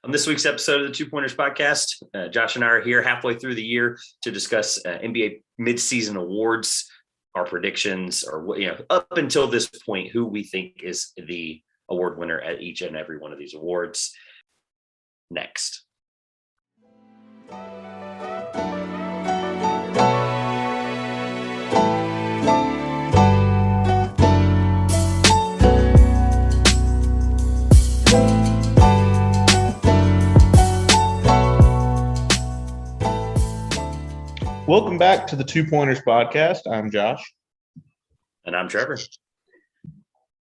On this week's episode of the Two Pointers podcast, Josh and I are here halfway through the year to discuss NBA midseason awards, our predictions, or up until this point, who we think is the award winner at each and every one of these awards. Next. Welcome back to the Two Pointers podcast. I'm Josh. And I'm Trevor.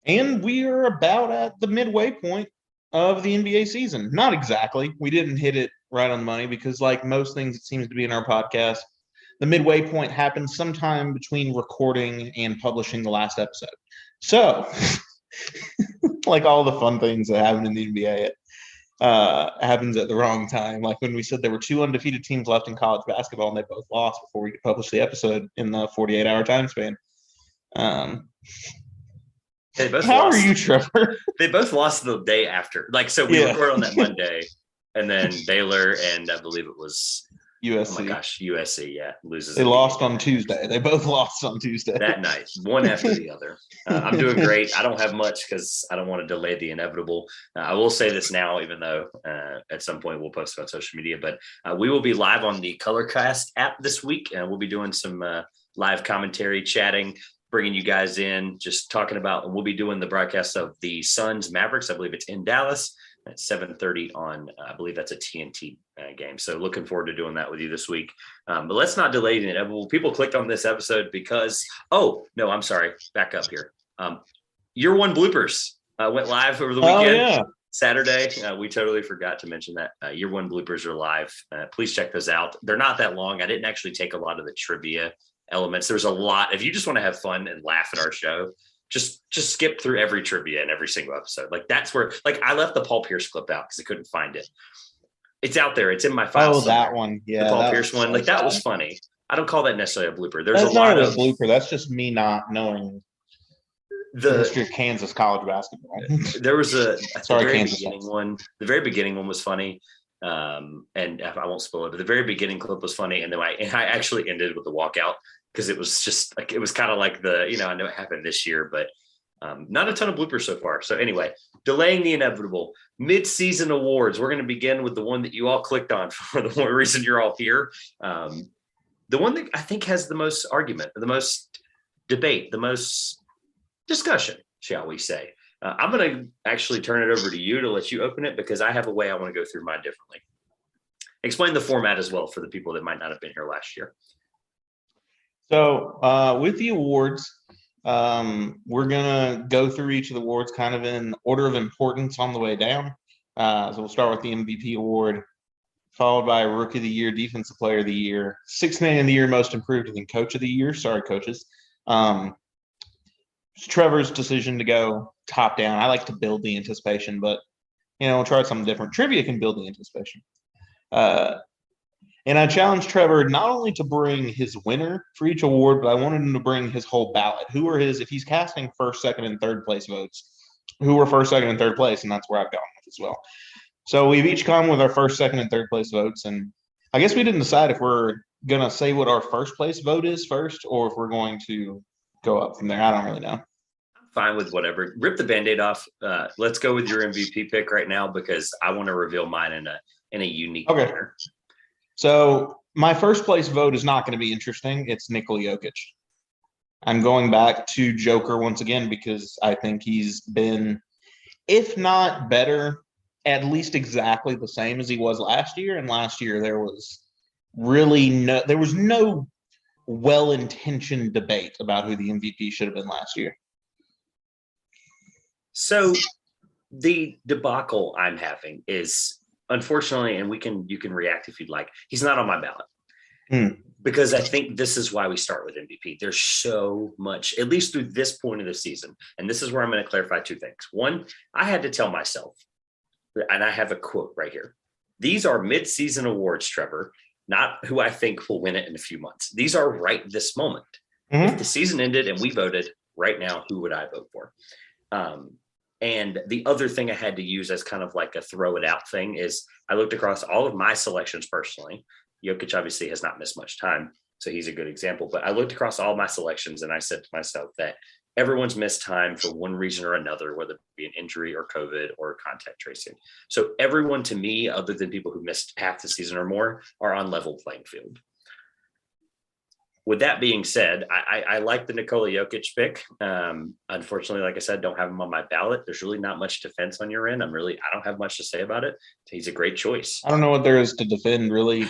And we are about at the midway point of the NBA season. Not exactly. We didn't hit it right on the money because, like most things it seems to be in our podcast, the midway point happens sometime between recording and publishing the last episode. So, like all the fun things that happen in the NBA, happens at the wrong time. Like when we said there were two undefeated teams left in college basketball and they both lost before we could publish the episode in the 48-hour time span. How are you, Trevor? They both lost the day after. We record on that Monday, and then Baylor and I believe it was USC. Oh my gosh, USC, loses. They lost on Tuesday. They both lost on Tuesday. That night, one after the other. I'm doing great. I don't have much because I don't want to delay the inevitable. I will say this now, even though at some point we'll post it on social media, but we will be live on the Colorcast app this week, and we'll be doing some live commentary, chatting, bringing you guys in, just talking about, and we'll be doing the broadcast of the Suns Mavericks. I believe it's in Dallas at 7:30 on, I believe that's a TNT game. So looking forward to doing that with you this week. But let's not delay the inevitable. People clicked on this episode because, I'm sorry. Back up here. Year one bloopers went live over the weekend. Saturday. We totally forgot to mention that. Year one bloopers are live. Please check those out. They're not that long. I didn't actually take a lot of the trivia elements. There's a lot. If you just want to have fun and laugh at our show, just skip through every trivia in every single episode. That's where, I left the Paul Pierce clip out because I couldn't find it. It's out there. It's in my file. Oh, that one. Yeah. The Paul Pierce one. That was funny. I don't call that necessarily a blooper. That's not a blooper. That's just me not knowing the history of Kansas college basketball. There was the Kansas very beginning one was funny. And I won't spoil it, but the very beginning clip was funny. And then I actually ended with the walkout because it was just it was kind of like I know it happened this year, but not a ton of bloopers so far. So anyway, delaying the inevitable mid-season awards. We're going to begin with the one that you all clicked on for the one reason you're all here. The one that I think has the most argument, the most debate, the most discussion, shall we say. I'm going to actually turn it over to you to let you open it because I have a way I want to go through mine differently. Explain the format as well for the people that might not have been here last year. So with the awards, we're going to go through each of the awards kind of in order of importance on the way down. So we'll start with the MVP award, followed by Rookie of the Year, Defensive Player of the Year, Sixth Man of the Year, Most Improved, and then Coach of the Year. Sorry, coaches. It's Trevor's decision to go top down. I like to build the anticipation, but we'll try something different. Trivia can build the anticipation. And I challenged Trevor not only to bring his winner for each award, but I wanted him to bring his whole ballot. Who are if he's casting first, second, and third place votes, who were first, second, and third place, and that's where I've gone with as well. So we've each come with our first, second, and third place votes, and I guess we didn't decide if we're going to say what our first place vote is first, or if we're going to go up from there. I don't really know. I'm fine with whatever. Rip the Band-Aid off. Let's go with your MVP pick right now because I want to reveal mine in a unique manner. So my first place vote is not going to be interesting. It's Nikola Jokic. I'm going back to Joker once again because I think he's been, if not better, at least exactly the same as he was last year. And last year there was no well-intentioned debate about who the MVP should have been last year. So the debacle I'm having is, unfortunately, and you can react if you'd like, he's not on my ballot. Because I think this is why we start with MVP. There's so much, at least through this point of the season. And this is where I'm going to clarify two things. One, I had to tell myself, and I have a quote right here. These are mid-season awards, Trevor, not who I think will win it in a few months. These are right this moment. If the season ended and we voted right now, who would I vote for? And the other thing I had to use as kind of like a throw it out thing is I looked across all of my selections personally. Jokic obviously has not missed much time, so he's a good example. But I looked across all my selections and I said to myself that everyone's missed time for one reason or another, whether it be an injury or COVID or contact tracing. So everyone to me, other than people who missed half the season or more, are on level playing field. With that being said, I like the Nikola Jokic pick. Unfortunately, like I said, don't have him on my ballot. There's really not much defense on your end. I don't have much to say about it. He's a great choice. I don't know what there is to defend, really.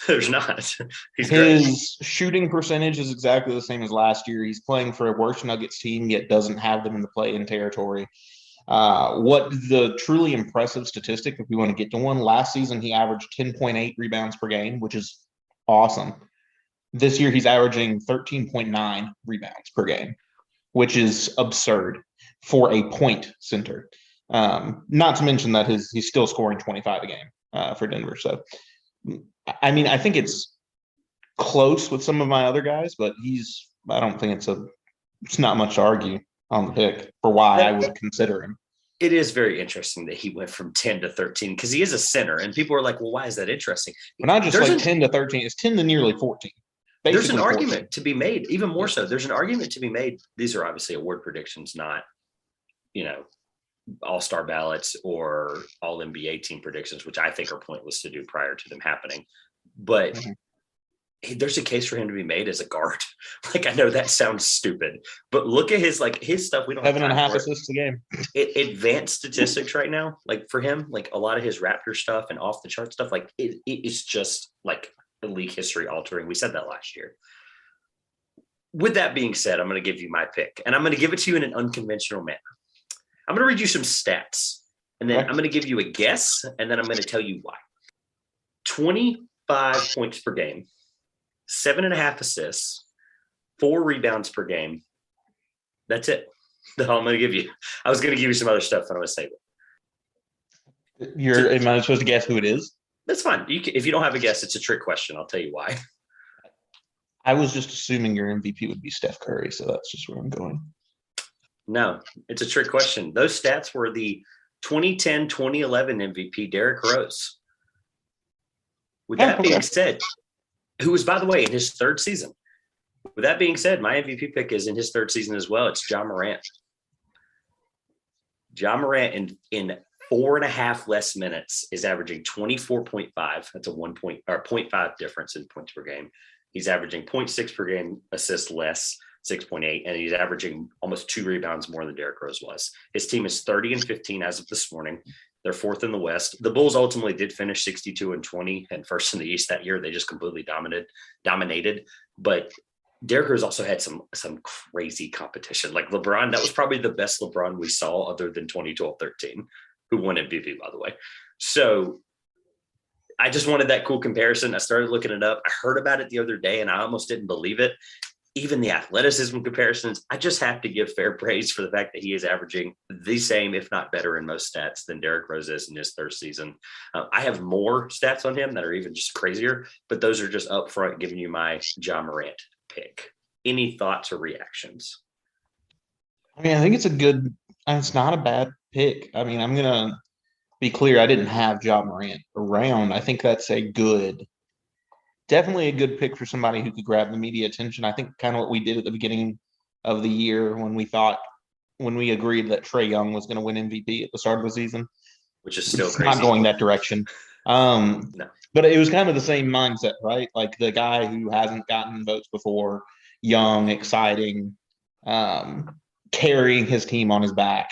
There's not. His great. Shooting percentage is exactly the same as last year. He's playing for a worse Nuggets team, yet doesn't have them in the play-in territory. What the truly impressive statistic, if we want to get to one, last season he averaged 10.8 rebounds per game, which is awesome. This year, he's averaging 13.9 rebounds per game, which is absurd for a point center. Not to mention that he's still scoring 25 a game for Denver. So, I mean, I think it's close with some of my other guys, but I don't think it's not much to argue on the pick for why I would consider him. It is very interesting that he went from 10 to 13 because he is a center, and people are like, well, why is that interesting? Well, not just 10 to 13, it's 10 to nearly 14. There's an argument to be made, even more so. There's an argument to be made. These are obviously award predictions, not, all-star ballots or all NBA team predictions, which I think are pointless to do prior to them happening. But there's a case for him to be made as a guard. Like, I know that sounds stupid, but look at his stuff. We don't have 7.5 assists a game. Advanced statistics right now, like for him, like a lot of his Raptor stuff and off the chart stuff, like it is just like league history altering. We said that last year. With that being said, I'm going to give you my pick, and I'm going to give it to you in an unconventional manner. I'm going to read you some stats, and then I'm going to give you a guess, and then I'm going to tell you why. 25 points per game, 7.5 assists, 4 rebounds per game. That's it. That's all I'm going to give you. I was going to give you some other stuff, and I'm going to save it. Am I supposed to guess who it is? That's fine. If you don't have a guess, it's a trick question. I'll tell you why. I was just assuming your MVP would be Steph Curry, so that's just where I'm going. No, it's a trick question. Those stats were the 2010-2011 MVP, Derrick Rose. With that being said, who was, by the way, in his third season. With that being said, my MVP pick is in his third season as well. It's Ja Morant. Ja Morant in 4.5 less minutes is averaging 24.5. That's a 0.5 difference in points per game. He's averaging 0.6 per game assists less, 6.8, and he's averaging almost 2 rebounds more than Derrick Rose was. His team is 30-15 as of this morning. They're 4th in the West. The Bulls ultimately did finish 62-20 and 1st in the East that year. They just completely dominated. But Derrick Rose also had some crazy competition. Like LeBron, that was probably the best LeBron we saw other than 2012-13. Who won MVP, by the way. So I just wanted that cool comparison. I started looking it up. I heard about it the other day, and I almost didn't believe it. Even the athleticism comparisons, I just have to give fair praise for the fact that he is averaging the same, if not better, in most stats than Derrick Rose is in his third season. I have more stats on him that are even just crazier, but those are just up front giving you my Ja Morant pick. Any thoughts or reactions? I mean, I think it's not a bad pick. I mean, I'm going to be clear. I didn't have Ja Morant around. I think that's definitely a good pick for somebody who could grab the media attention. I think kind of what we did at the beginning of the year when we agreed that Trae Young was going to win MVP at the start of the season, which is still crazy. Not going that direction. No. But it was kind of the same mindset, right? Like the guy who hasn't gotten votes before, young, exciting, carrying his team on his back.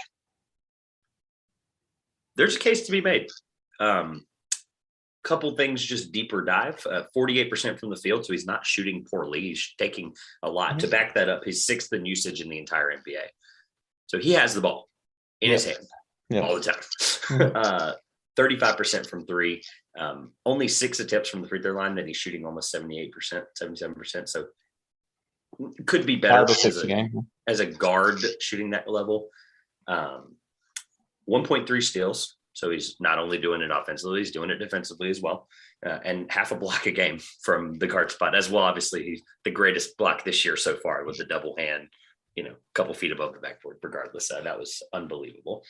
There's a case to be made. Couple things, just deeper dive. 48% from the field, so he's not shooting poorly. He's taking a lot. Mm-hmm. To back that up, he's 6th in usage in the entire NBA. So he has the ball in his hand all the time. Mm-hmm. 35% from 3. Only 6 attempts from the free throw line, then he's shooting almost 78%, 77%. So could be better as a guard shooting that level. 1.3 steals. So he's not only doing it offensively, he's doing it defensively as well. And half a block a game from the guard spot as well. Obviously, he's the greatest block this year so far with the double hand a couple feet above the backboard. Regardless, that was unbelievable.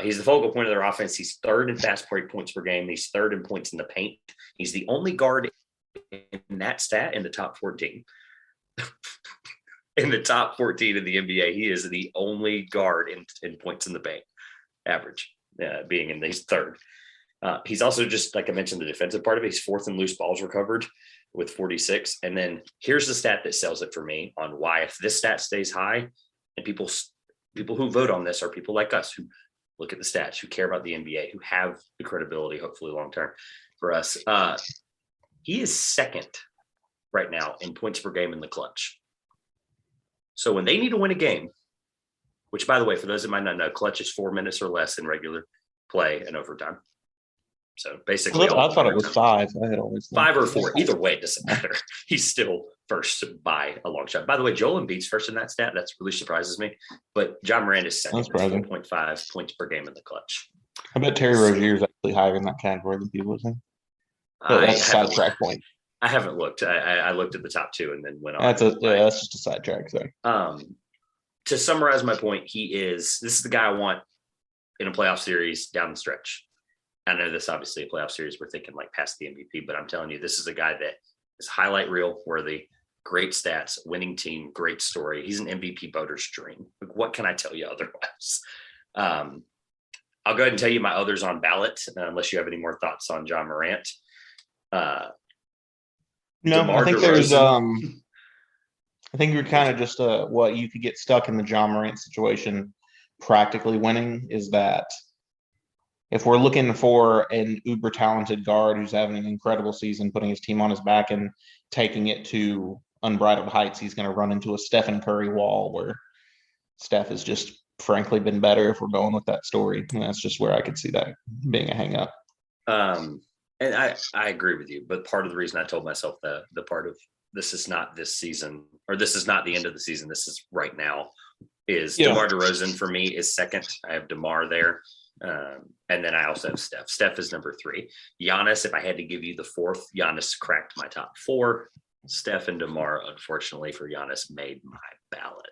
He's the focal point of their offense. He's third in fast break points per game. He's third in points in the paint. He's the only guard in that stat in the top 14. In the top 14 in the NBA, he is the only guard in points in the paint average, being in these third. He's also, just like I mentioned, the defensive part of it. He's fourth in loose balls recovered with 46. And then here's the stat that sells it for me on why, if this stat stays high, and people who vote on this are people like us who look at the stats, who care about the NBA, who have the credibility, hopefully long term for us. He is second right now in points per game in the clutch. So when they need to win a game, which, by the way, for those that might not know, clutch is 4 minutes or less in regular play and overtime. So basically, I thought it was 5. I had always 5 or 4. Either way, it doesn't matter. He's still first by a long shot. By the way, Joel Embiid's first in that stat. That really surprises me. But John Moran is second. 4.5 points per game in the clutch. I bet Terry Rozier is actually higher in that category than people think. That's a sidetrack point. I haven't looked. I looked at the top 2 and then went on. That's just a sidetrack. So, to summarize my point, this is the guy I want in a playoff series down the stretch. I know this obviously a playoff series, we're thinking like past the MVP, but I'm telling you, this is a guy that is highlight reel worthy, great stats, winning team, great story. He's an MVP voter's dream. Like, what can I tell you otherwise? I'll go ahead and tell you my others on ballot, unless you have any more thoughts on John Morant. No, I think there's I think you're kind of just what you could get stuck in the John Morant situation practically winning is that if we're looking for an uber talented guard who's having an incredible season, putting his team on his back and taking it to unbridled heights, he's going to run into a Stephen Curry wall where Steph has just frankly been better if we're going with that story. And that's just where I could see that being a hang up. And I agree with you, but part of the reason I told myself the part of this is not this season, or this is not the end of the season, this is right now, is DeMar DeRozan for me is second. I have DeMar there. And then I also have Steph. Steph is number 3. Giannis, if I had to give you the fourth, Giannis cracked my top 4. Steph and DeMar, unfortunately for Giannis, made my ballot.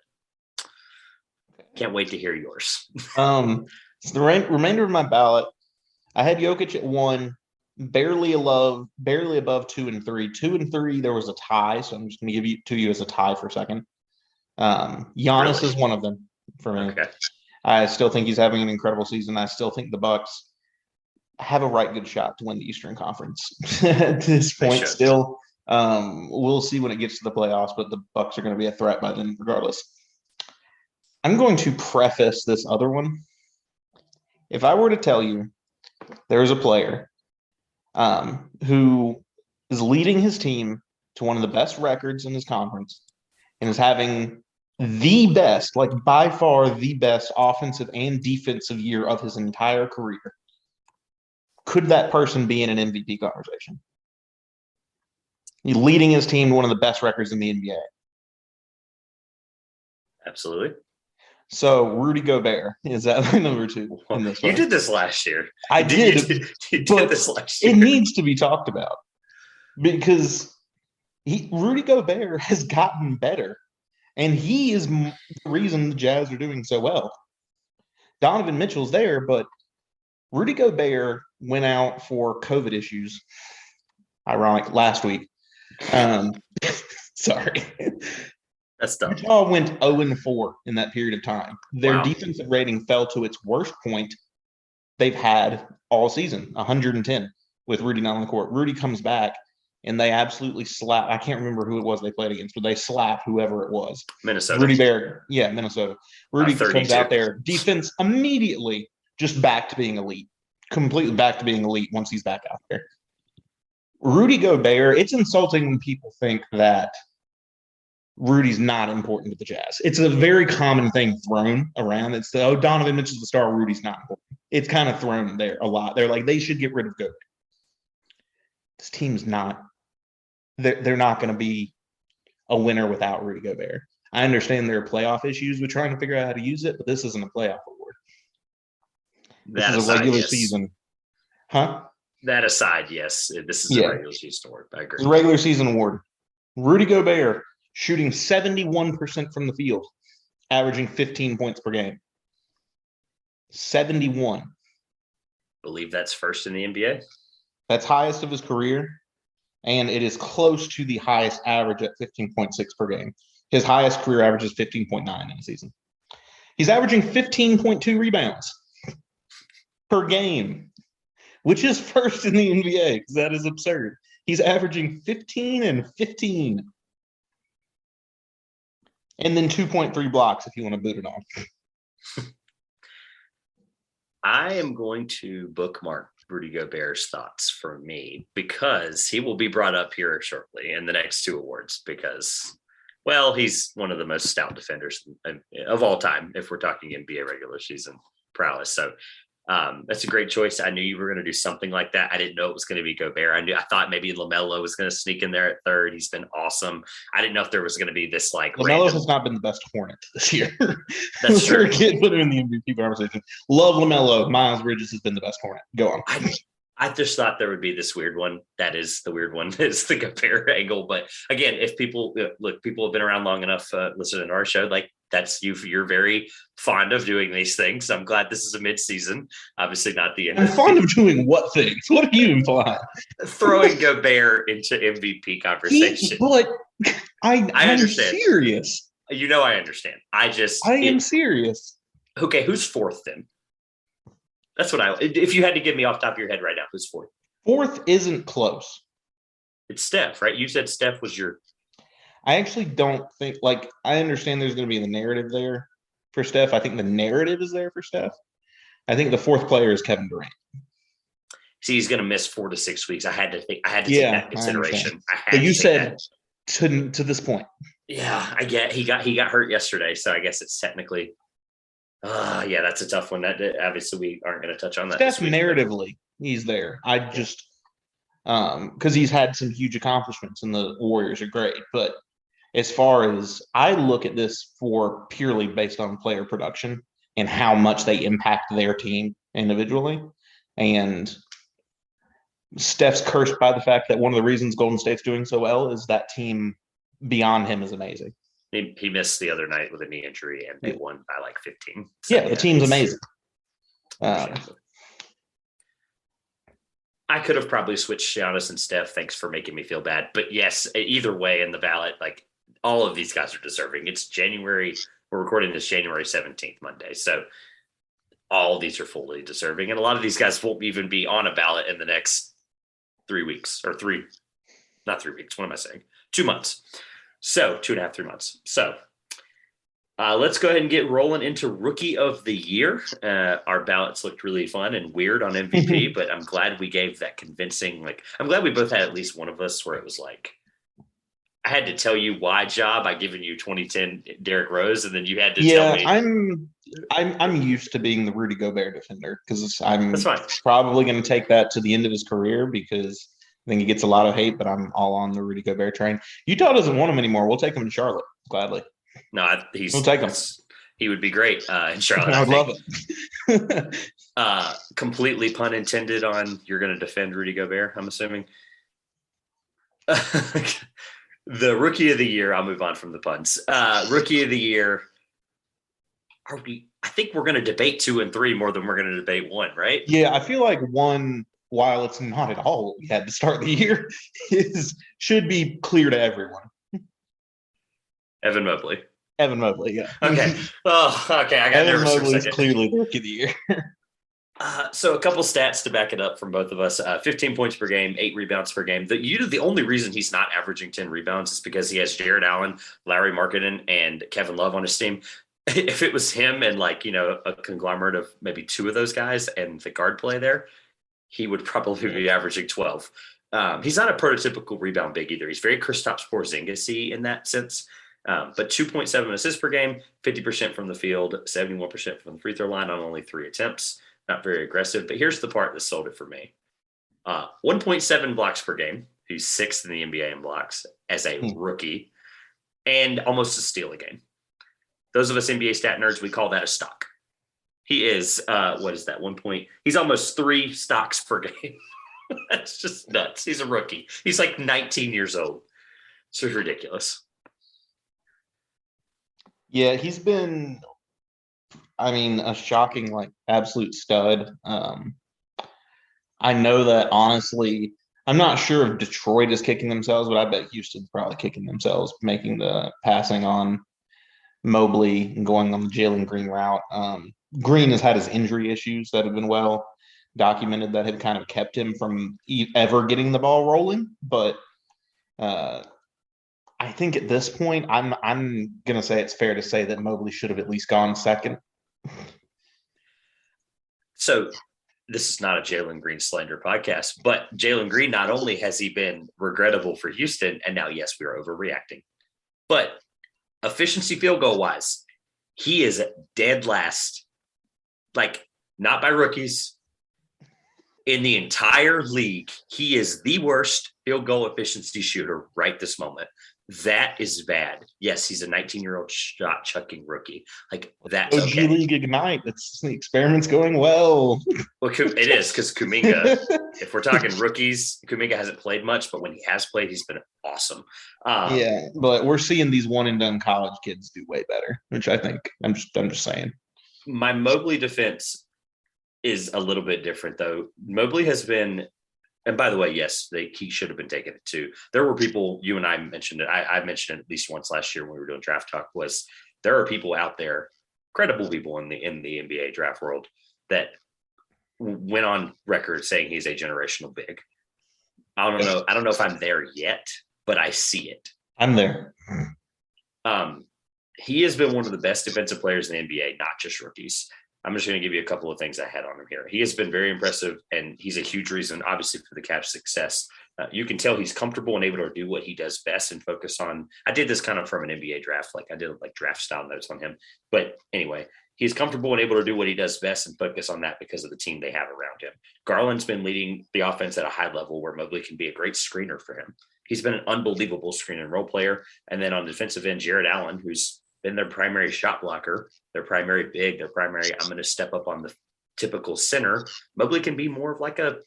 Can't wait to hear yours. So the remainder of my ballot, I had Jokic at 1, barely above 2 and 3. 2 and 3, there was a tie, so I'm just going to give it to you as a tie for a second. Giannis is one of them for me. Okay. I still think he's having an incredible season. I still think the Bucks have a right good shot to win the Eastern Conference at this point. Still, we'll see when it gets to the playoffs, but the Bucks are going to be a threat by then, regardless. I'm going to preface this other one. If I were to tell you there's a player who is leading his team to one of the best records in his conference and is having the best, like by far the best offensive and defensive year of his entire career, could that person be in an MVP conversation? He's leading his team to one of the best records in the NBA. Absolutely. So Rudy Gobert is at number 2 in this one. You did this last year. I did. You did this last year. It needs to be talked about because Rudy Gobert has gotten better. And he is the reason the Jazz are doing so well. Donovan Mitchell's there, but Rudy Gobert went out for COVID issues. Ironic, last week. Sorry. That's dumb. Utah went 0-4 in that period of time. Their defensive rating fell to its worst point they've had all season, 110, with Rudy not on the court. Rudy comes back. And they absolutely slap. I can't remember who it was they played against, but they slap whoever it was. Minnesota. Rudy Gobert. Yeah, Minnesota. Rudy comes out there. Defense immediately just back to being elite. Completely back to being elite once he's back out there. Rudy Gobert, it's insulting when people think that Rudy's not important to the Jazz. It's a very common thing thrown around. It's Donovan Mitchell's the star, Rudy's not important. It's kind of thrown there a lot. They're like, they should get rid of Gobert. This team's not. They're not going to be a winner without Rudy Gobert. I understand there are playoff issues with trying to figure out how to use it, but this isn't a playoff award. This is a regular season. Huh? That aside, yes. This is a regular season award. I agree. It's a regular season award. Rudy Gobert shooting 71% from the field averaging 15 points per game. 71. Believe that's first in the NBA. That's highest of his career, and it is close to the highest average at 15.6 per game. His highest career average is 15.9 in a season. He's averaging 15.2 rebounds per game, which is first in the NBA, because that is absurd. He's averaging 15 and 15. And then 2.3 blocks if you want to boot it on. I am going to bookmark Rudy Gobert's thoughts for me because he will be brought up here shortly in the next two awards because, well, he's one of the most stout defenders of all time if we're talking NBA regular season prowess. So that's a great choice. I knew you were going to do something like that. I didn't know it was going to be Gobert. I thought maybe LaMelo was going to sneak in there at third. He's been awesome. I didn't know if there was going to be this like LaMelo has not been the best Hornet this year. That's true. Put him in the MVP conversation. Love LaMelo. Miles Bridges has been the best Hornet. Go on. I just thought there would be this weird one. That is the weird one. Is the Gobert angle. But again, if people people have been around long enough listening to our show, like that's you're very fond of doing these things. I'm glad this is a mid-season. Obviously not the end. I'm fond of doing what things? What are you implying? Throwing Gobert into MVP conversation. But I'm understand. Serious. You know I understand. I am serious. Okay, who's fourth then? That's what if you had to give me off the top of your head right now, who's fourth? Fourth isn't close. It's Steph, right? You said Steph was your. I actually don't think, I understand there's going to be the narrative there for Steph. I think the narrative is there for Steph. I think the fourth player is Kevin Durant. See, he's going to miss 4 to 6 weeks. I had to take that into consideration. But you said to this point. Yeah, I get he got hurt yesterday, so I guess it's technically. Yeah, that's a tough one. That obviously we aren't going to touch on that. Steph narratively, he's there. I just because he's had some huge accomplishments and the Warriors are great. But as far as I look at this for purely based on player production and how much they impact their team individually, and Steph's cursed by the fact that one of the reasons Golden State's doing so well is that team beyond him is amazing. He missed the other night with a knee injury, and they won by like 15. So, the team's amazing. I could have probably switched Giannis and Steph. Thanks for making me feel bad. But yes, either way in the ballot, like all of these guys are deserving. It's January. We're recording this January 17th, Monday. So all of these are fully deserving. And a lot of these guys won't even be on a ballot in the next 3 weeks or not 3 weeks. What am I saying? 2 months. So 2.5, 3 months. So let's go ahead and get rolling into Rookie of the Year. Our ballots looked really fun and weird on MVP, but I'm glad we gave that convincing. I'm glad we both had at least one of us where it was like, I had to tell you why job. I given you 2010 Derrick Rose, and then you had to tell me. I'm used to being the Rudy Gobert defender because I'm That's fine. Probably going to take that to the end of his career because I think he gets a lot of hate, but I'm all on the Rudy Gobert train. Utah doesn't want him anymore. We'll take him in Charlotte gladly. No, we'll take him. He would be great in Charlotte. I would love it. Completely pun intended on you're going to defend Rudy Gobert, I'm assuming. The Rookie of the Year, I'll move on from the puns. Rookie of the Year, I think we're going to debate 2 and 3 more than we're going to debate 1, right? Yeah, I feel like 1, while it's not at all what we had to start the year, should be clear to everyone. Evan Mobley, yeah. Okay. Oh, okay. I got Evan nervous Mobley for a is second. clearly the Rookie of the Year. So a couple stats to back it up from both of us. 15 points per game, 8 rebounds per game. The only reason he's not averaging 10 rebounds is because he has Jared Allen, Larry Markkinen, and Kevin Love on his team. If it was him and a conglomerate of maybe 2 of those guys and the guard play there, he would probably be averaging 12. He's not a prototypical rebound big either. He's very Kristaps Porzingis-y in that sense. But 2.7 assists per game, 50% from the field, 71% from the free throw line on only 3 attempts. Not very aggressive, but here's the part that sold it for me. 1.7 blocks per game. He's 6th in the NBA in blocks as a rookie, and almost a steal a game. Those of us NBA stat nerds, we call that a stock. He is, what is that, 1 point? He's almost 3 stocks per game. That's just nuts. He's a rookie. He's like 19 years old. So it's ridiculous. Yeah, he's been, I mean, a shocking, like, absolute stud. I know that honestly, I'm not sure if Detroit is kicking themselves, but I bet Houston's probably kicking themselves, making the passing on Mobley and going on the Jalen Green route. Green has had his injury issues that have been well documented that have kind of kept him from ever getting the ball rolling. But I think at this point, I'm gonna say it's fair to say that Mobley should have at least gone second. So this is not a Jalen Green slander podcast, but Jalen Green, not only has he been regrettable for Houston, and now, yes, we are overreacting, but efficiency field goal wise, he is dead last, like not by rookies. In the entire league, he is the worst field goal efficiency shooter right this moment. That is bad. Yes, he's a 19-year-old shot chucking rookie. Like that's OG okay. League Ignite. That's the experiment's going well. Well, it is because Kuminga. If we're talking rookies, Kuminga hasn't played much, but when he has played, he's been awesome. Yeah, but we're seeing these one and done college kids do way better, which I think I'm just saying. My Mobley defense is a little bit different, though. Mobley has been, and by the way, yes, he should have been taking it too. There were people, you and I mentioned it. I mentioned it at least once last year when we were doing draft talk. Was there are people out there, credible people in the NBA draft world that went on record saying he's a generational big. I don't know if I'm there yet, but I see it. I'm there. He has been one of the best defensive players in the NBA, not just rookies. I'm just going to give you a couple of things I had on him here. He has been very impressive, and he's a huge reason, obviously, for the Cavs' success. You can tell he's comfortable and able to do what he does best and focus on. I did this kind of from an NBA draft, like I did like draft style notes on him. But anyway, he's comfortable and able to do what he does best and focus on that because of the team they have around him. Garland's been leading the offense at a high level where Mobley can be a great screener for him. He's been an unbelievable screen and roll player. And then on the defensive end, Jared Allen, who's been their primary shot blocker, their primary big, their primary, I'm going to step up on the typical center. Mobley can be more of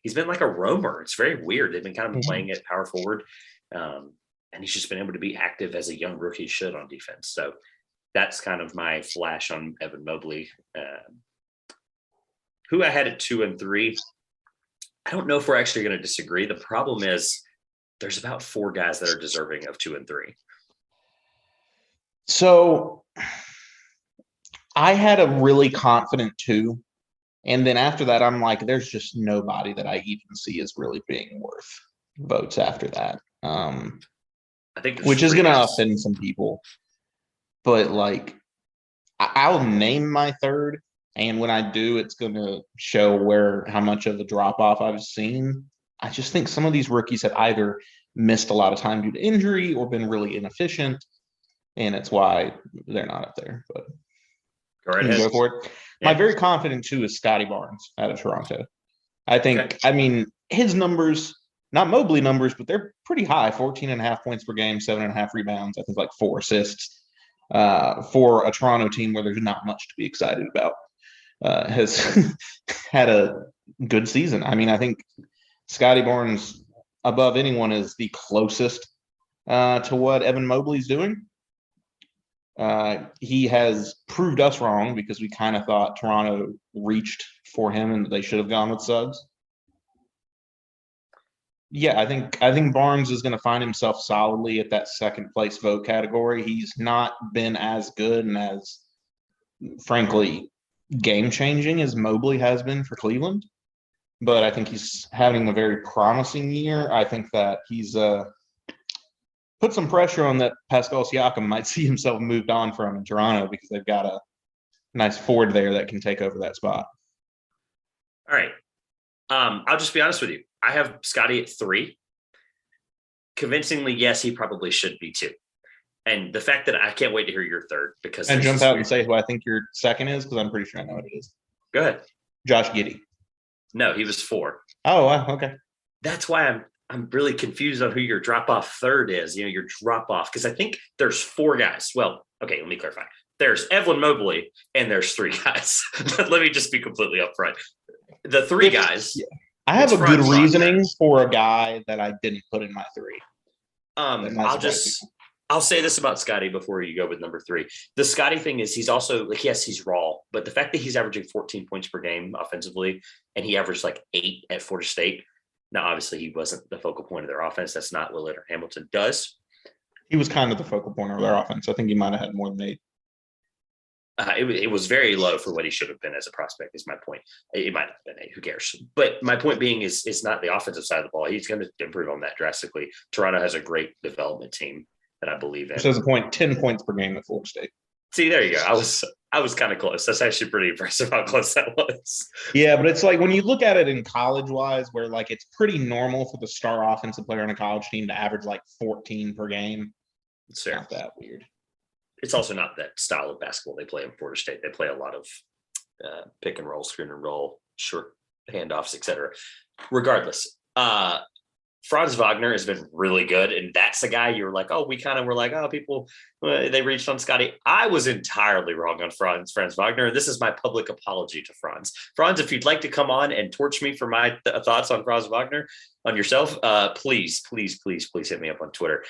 he's been like a roamer. It's very weird. They've been kind of playing it power forward. And he's just been able to be active as a young rookie should on defense. So that's kind of my flash on Evan Mobley. Who I had at 2 and 3. I don't know if we're actually going to disagree. The problem is there's about 4 guys that are deserving of 2 and 3. So I had a really confident 2. And then after that, I'm like, there's just nobody that I even see as really being worth votes after that. I think which is going to offend some people. But like, I'll name my 3rd. And when I do, it's going to show how much of a drop off I've seen. I just think some of these rookies have either missed a lot of time due to injury or been really inefficient. And it's why they're not up there. But go for it. Yeah. My very confident 2 is Scotty Barnes out of Toronto. I think, I mean, his numbers, not Mobley numbers, but they're pretty high. 14.5 points per game, 7.5 rebounds. I think like 4 assists for a Toronto team where there's not much to be excited about. Has had a good season. I mean, I think Scotty Barnes above anyone is the closest to what Evan Mobley's doing. He has proved us wrong because we kind of thought Toronto reached for him and they should have gone with Suggs. Yeah, I think Barnes is going to find himself solidly at that second place vote category. He's not been as good and as, frankly, game changing as Mobley has been for Cleveland, but I think he's having a very promising year. I think that he's put some pressure on that Pascal Siakam might see himself moved on from in Toronto because they've got a nice forward there that can take over that spot. All right. I'll just be honest with you. I have Scotty at 3. Convincingly, yes, he probably should be 2. And the fact that I can't wait to hear your 3rd because and jump out and say who I think your 2nd is because I'm pretty sure I know what it is. Go ahead. Josh Giddey. No, he was 4. Oh, wow. Okay. That's why I'm really confused on who your drop-off 3rd is, your drop-off, because I think there's 4 guys. Well, okay, let me clarify. There's Evan Mobley, and there's 3 guys. Let me just be completely upfront. The 3 guys. Yeah. I have a good reasoning for a guy that I didn't put in my 3. I'll just I'll say this about Scotty before you go with number 3. The Scotty thing is he's also like, yes, he's raw, but the fact that he's averaging 14 points per game offensively, and he averaged like 8 at Florida State. Now, obviously, he wasn't the focal point of their offense. That's not what Leonard Hamilton does. He was kind of the focal point of their offense. I think he might have had more than 8. It was very low for what he should have been as a prospect, is my point. It might have been 8. Who cares? But my point being is it's not the offensive side of the ball. He's going to improve on that drastically. Toronto has a great development team that I believe in. So as a point, 10 points per game at Florida State. See, there you go. I was kind of close. That's actually pretty impressive how close that was. Yeah, but it's like when you look at it in college-wise, where like it's pretty normal for the star offensive player on a college team to average like 14 per game. It's not that weird. It's also not that style of basketball they play in Florida State. They play a lot of pick and roll, screen and roll, short handoffs, etc. Regardless, Franz Wagner has been really good, and that's the guy you were like, oh, we kind of were like, oh, people they reached on Scotty. I was entirely wrong on Franz Wagner. This is my public apology to Franz. Franz, if you'd like to come on and torch me for my thoughts on Franz Wagner on yourself, please hit me up on Twitter.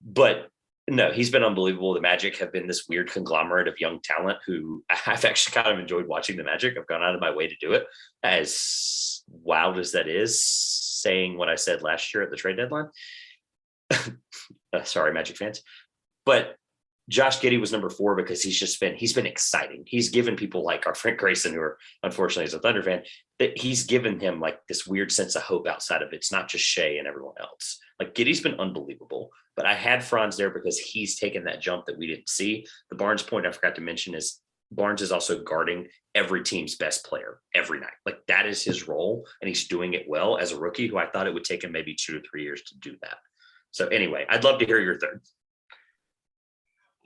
But no, he's been unbelievable. The Magic have been this weird conglomerate of young talent who I've actually kind of enjoyed watching the Magic. I've gone out of my way to do it, as wild as that is, saying what I said last year at the trade deadline. Sorry, Magic fans. But Josh Giddey was number 4 because he's been exciting. He's given people like our Frank Grayson, who are unfortunately is a Thunder fan, that he's given him like this weird sense of hope outside of it's not just Shea and everyone else. Like Giddey's been unbelievable, but I had Franz there because he's taken that jump that we didn't see. The Barnes point I forgot to mention is Barnes is also guarding every team's best player every night. Like that is his role, and he's doing it well as a rookie who I thought it would take him maybe 2 to 3 years to do that. So anyway, I'd love to hear your third.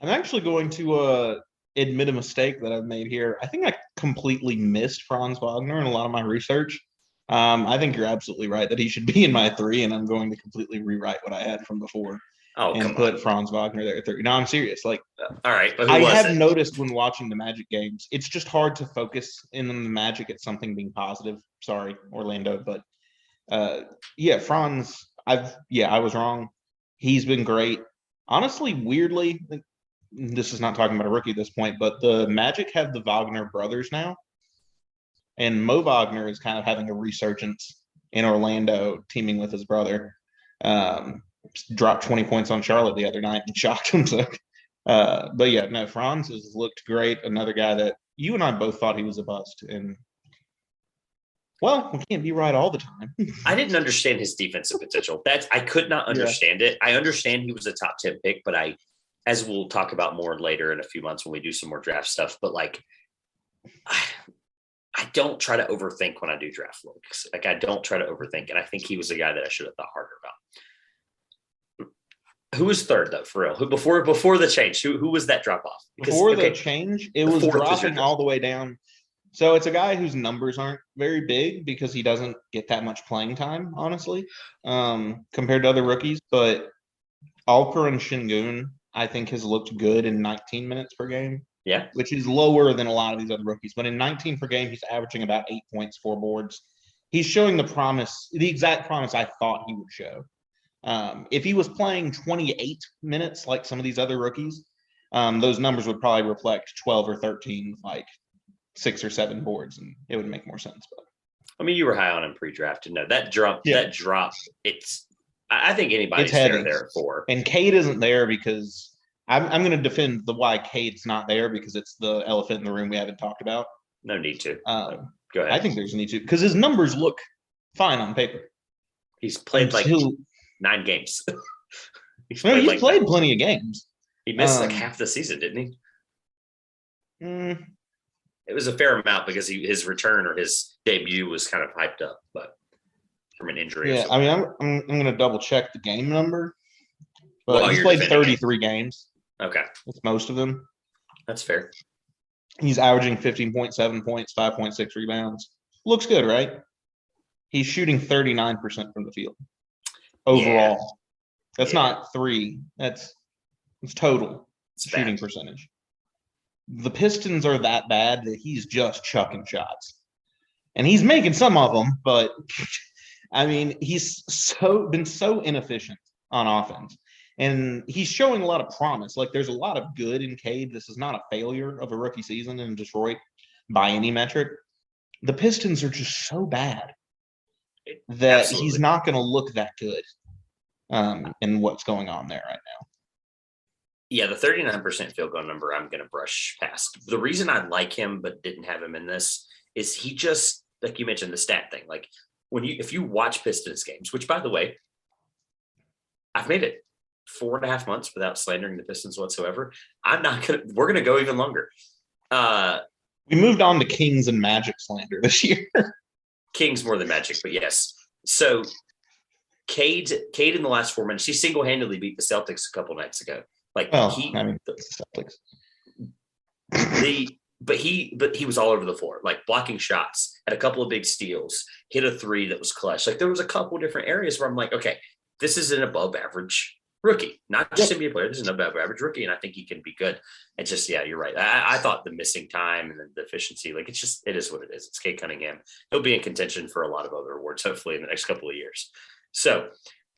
I'm actually going to admit a mistake that I've made here. I think I completely missed Franz Wagner in a lot of my research. I think you're absolutely right that he should be in my 3, and I'm going to completely rewrite what I had from before and put Franz Wagner there at 3. No, I'm serious. Like, all right, but I have noticed when watching the Magic games, it's just hard to focus in the Magic at something being positive. Sorry, Orlando, but yeah, Franz. I was wrong. He's been great. Honestly, weirdly, this is not talking about a rookie at this point, but the Magic have the Wagner brothers now. And Mo Wagner is kind of having a resurgence in Orlando, teaming with his brother. Dropped 20 points on Charlotte the other night and shocked him. So, but yeah, no, Franz has looked great. Another guy that you and I both thought he was a bust. And, well, we can't be right all the time. I didn't understand his defensive potential. I could not understand it. I understand he was a top 10 pick, but as we'll talk about more later in a few months when we do some more draft stuff, but like, I don't try to overthink when I do draft looks. Like I don't try to overthink. And I think he was a guy that I should have thought harder about. Who was third though, for real? Who before the change? Who was that drop off? Before the change, it was dropping all the way down. So it's a guy whose numbers aren't very big because he doesn't get that much playing time, honestly, compared to other rookies. But Alperen Şengün, I think, has looked good in 19 minutes per game. Yeah. Which is lower than a lot of these other rookies. But in 19 per game, he's averaging about 8 points, 4 boards. He's showing the exact promise I thought he would show. If he was playing 28 minutes like some of these other rookies, those numbers would probably reflect 12 or 13, like 6 or 7 boards, and it would make more sense. But I mean, you were high on him pre-draft. No, that drop, I think anybody's there at 4. And Cade isn't there because I'm going to defend why Cade's not there because it's the elephant in the room we haven't talked about. No need to. Go ahead. I think there's a need to because his numbers look fine on paper. He's played 9 games. he's played plenty of games. He missed like half the season, didn't he? It was a fair amount because his return or his debut was kind of hyped up, but from an injury. Yeah, I mean, I'm going to double check the game number, but he's played 33 games. Okay, that's most of them. That's fair. He's averaging 15.7 points, 5.6 rebounds. Looks good, right? He's shooting 39% from the field overall. Yeah. That's not 3. It's total shooting percentage. The Pistons are that bad that he's just chucking shots. And he's making some of them, but I mean, he's been so inefficient on offense. And he's showing a lot of promise. Like, there's a lot of good in Cade. This is not a failure of a rookie season in Detroit by any metric. The Pistons are just so bad that Absolutely. he's not going to look that good in what's going on there right now. Yeah, the 39% field goal number I'm going to brush past. The reason I like him but didn't have him in this is he just, like you mentioned, the stat thing. Like, if you watch Pistons games, which, by the way, I've made it 4.5 months without slandering the Pistons whatsoever. We're going to go even longer. We moved on to Kings and Magic slander this year. Kings more than Magic, but yes. So Cade in the last 4 minutes, he single-handedly beat the Celtics a couple nights ago. Like, the Celtics. But he was all over the floor, like blocking shots, had a couple of big steals, hit a 3 that was clutch. Like, there was a couple different areas where I'm like, okay, this is an above average rookie, not just NBA player. This is an above average rookie, and I think he can be good. It's just, yeah, you're right. I thought the missing time and the efficiency, like, it is what it is. It's Cade Cunningham. He'll be in contention for a lot of other awards, hopefully, in the next couple of years. So,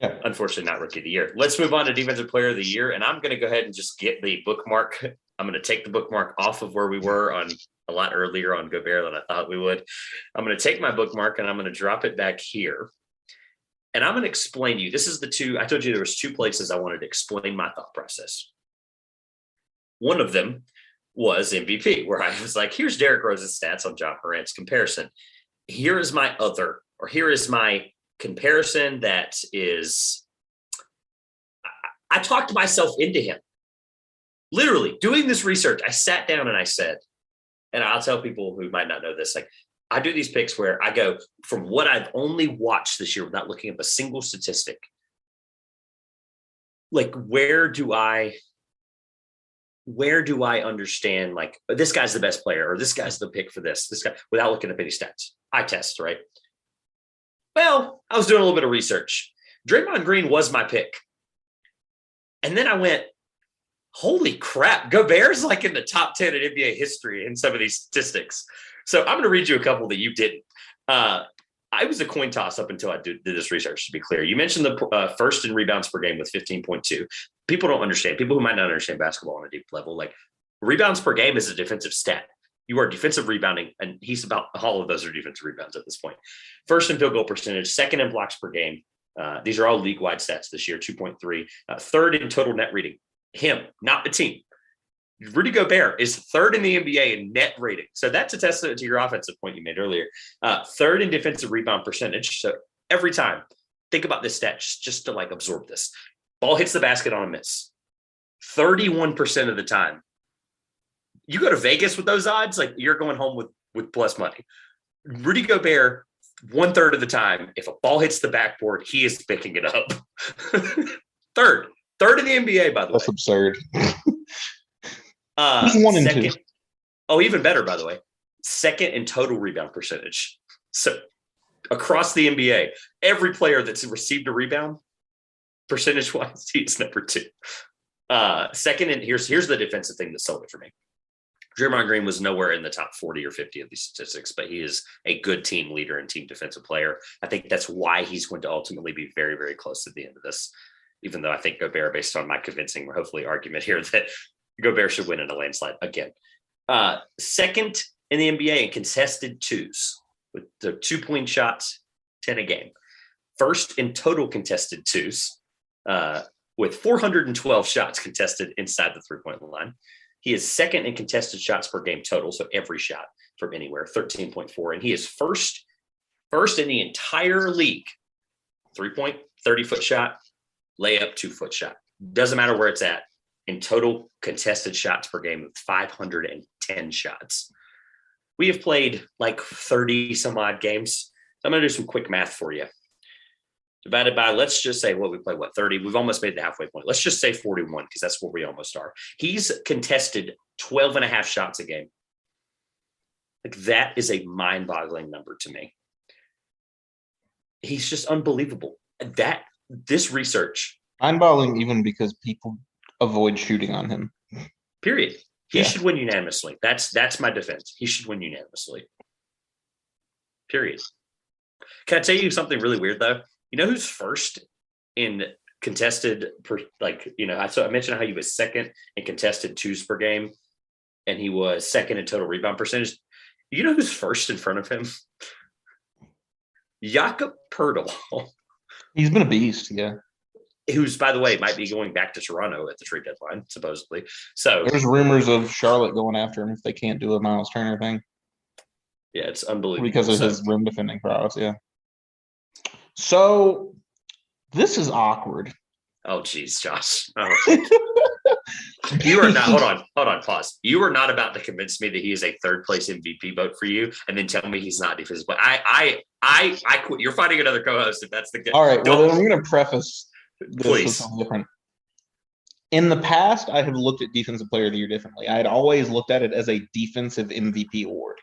unfortunately, not rookie of the year. Let's move on to defensive player of the year, and I'm going to go ahead and just get the bookmark. I'm going to take the bookmark off of where we were on a lot earlier on Gobert than I thought we would. I'm going to take my bookmark and I'm going to drop it back here. And I'm going to explain to you, this is I told you there was 2 places I wanted to explain my thought process. One of them was MVP, where I was like, here's Derrick Rose's stats on John Morant's comparison. Here is my comparison that is, I talked myself into him. Literally doing this research, I sat down and I said, and I'll tell people who might not know this, like, I do these picks where I go from what I've only watched this year without looking up a single statistic. Like, where do I understand, like, this guy's the best player or this guy's the pick for this guy, without looking up any stats? I test, right? Well, I was doing a little bit of research. Draymond Green was my pick. And then I went, holy crap, Gobert's like in the top 10 in NBA history in some of these statistics. So I'm going to read you a couple that you didn't. I was a coin toss up until I did this research, to be clear. You mentioned the first in rebounds per game with 15.2. People don't understand. People who might not understand basketball on a deep level, like, rebounds per game is a defensive stat. You are defensive rebounding, and he's about all of those are defensive rebounds at this point. First in field goal percentage, second in blocks per game. These are all league-wide stats this year, 2.3. Third in total net rating. Him, not the team. Rudy Gobert is third in the NBA in net rating. So that's a testament to your offensive point you made earlier. Third in defensive rebound percentage. So every time, think about this stat just to, like, absorb this. Ball hits the basket on a miss. 31% of the time. You go to Vegas with those odds, like, you're going home with plus money. Rudy Gobert, 1/3 of the time, if a ball hits the backboard, he is picking it up. Third in the NBA, by the way. That's absurd. 1 and 2. Oh, even better, by the way. Second in total rebound percentage. So across the NBA, every player that's received a rebound, percentage-wise, he's number 2. Second, and here's the defensive thing that sold it for me. Draymond Green was nowhere in the top 40 or 50 of these statistics, but he is a good team leader and team defensive player. I think that's why he's going to ultimately be very, very close at the end of this, even though I think Gobert, based on my convincing, hopefully, argument here, that Gobert should win in a landslide again. Second in the NBA in contested twos with the 2-point shots, 10 a game. First in total contested twos with 412 shots contested inside the 3-point line. He is second in contested shots per game total, so every shot from anywhere, 13.4. And he is first in the entire league, 3-point, 30-foot shot, layup, 2-foot shot. Doesn't matter where it's at. In total contested shots per game with 510 shots. We have played like 30 some odd games. So I'm going to do some quick math for you. Divided by, let's just say, we play, 30? We've almost made the halfway point. Let's just say 41, because that's where we almost are. He's contested 12 and a half shots a game. Like, that is a mind-boggling number to me. He's just unbelievable. This research. Mind-boggling even because people avoid shooting on him. Period. He should win unanimously. That's my defense. He should win unanimously. Period. Can I tell you something really weird, though? You know who's first in contested per, like, you know, so I mentioned how he was second in contested twos per game, and he was second in total rebound percentage. You know who's first in front of him? Jakob Pertl. He's been a beast, yeah. Who's, by the way, might be going back to Toronto at the trade deadline, supposedly. So there's rumors of Charlotte going after him if they can't do a Miles Turner thing. Yeah, it's unbelievable. Because of his rim defending prowess, yeah. So this is awkward. Oh, geez, Josh. Oh. You are not. Hold on. Pause. You are not about to convince me that he is a third place MVP vote for you, and then tell me he's not defensive. But I quit. You're finding another co-host if that's the case. All right. Well, then I'm going to preface this Please. with something different. In the past, I have looked at Defensive Player of the Year differently. I had always looked at it as a defensive MVP award.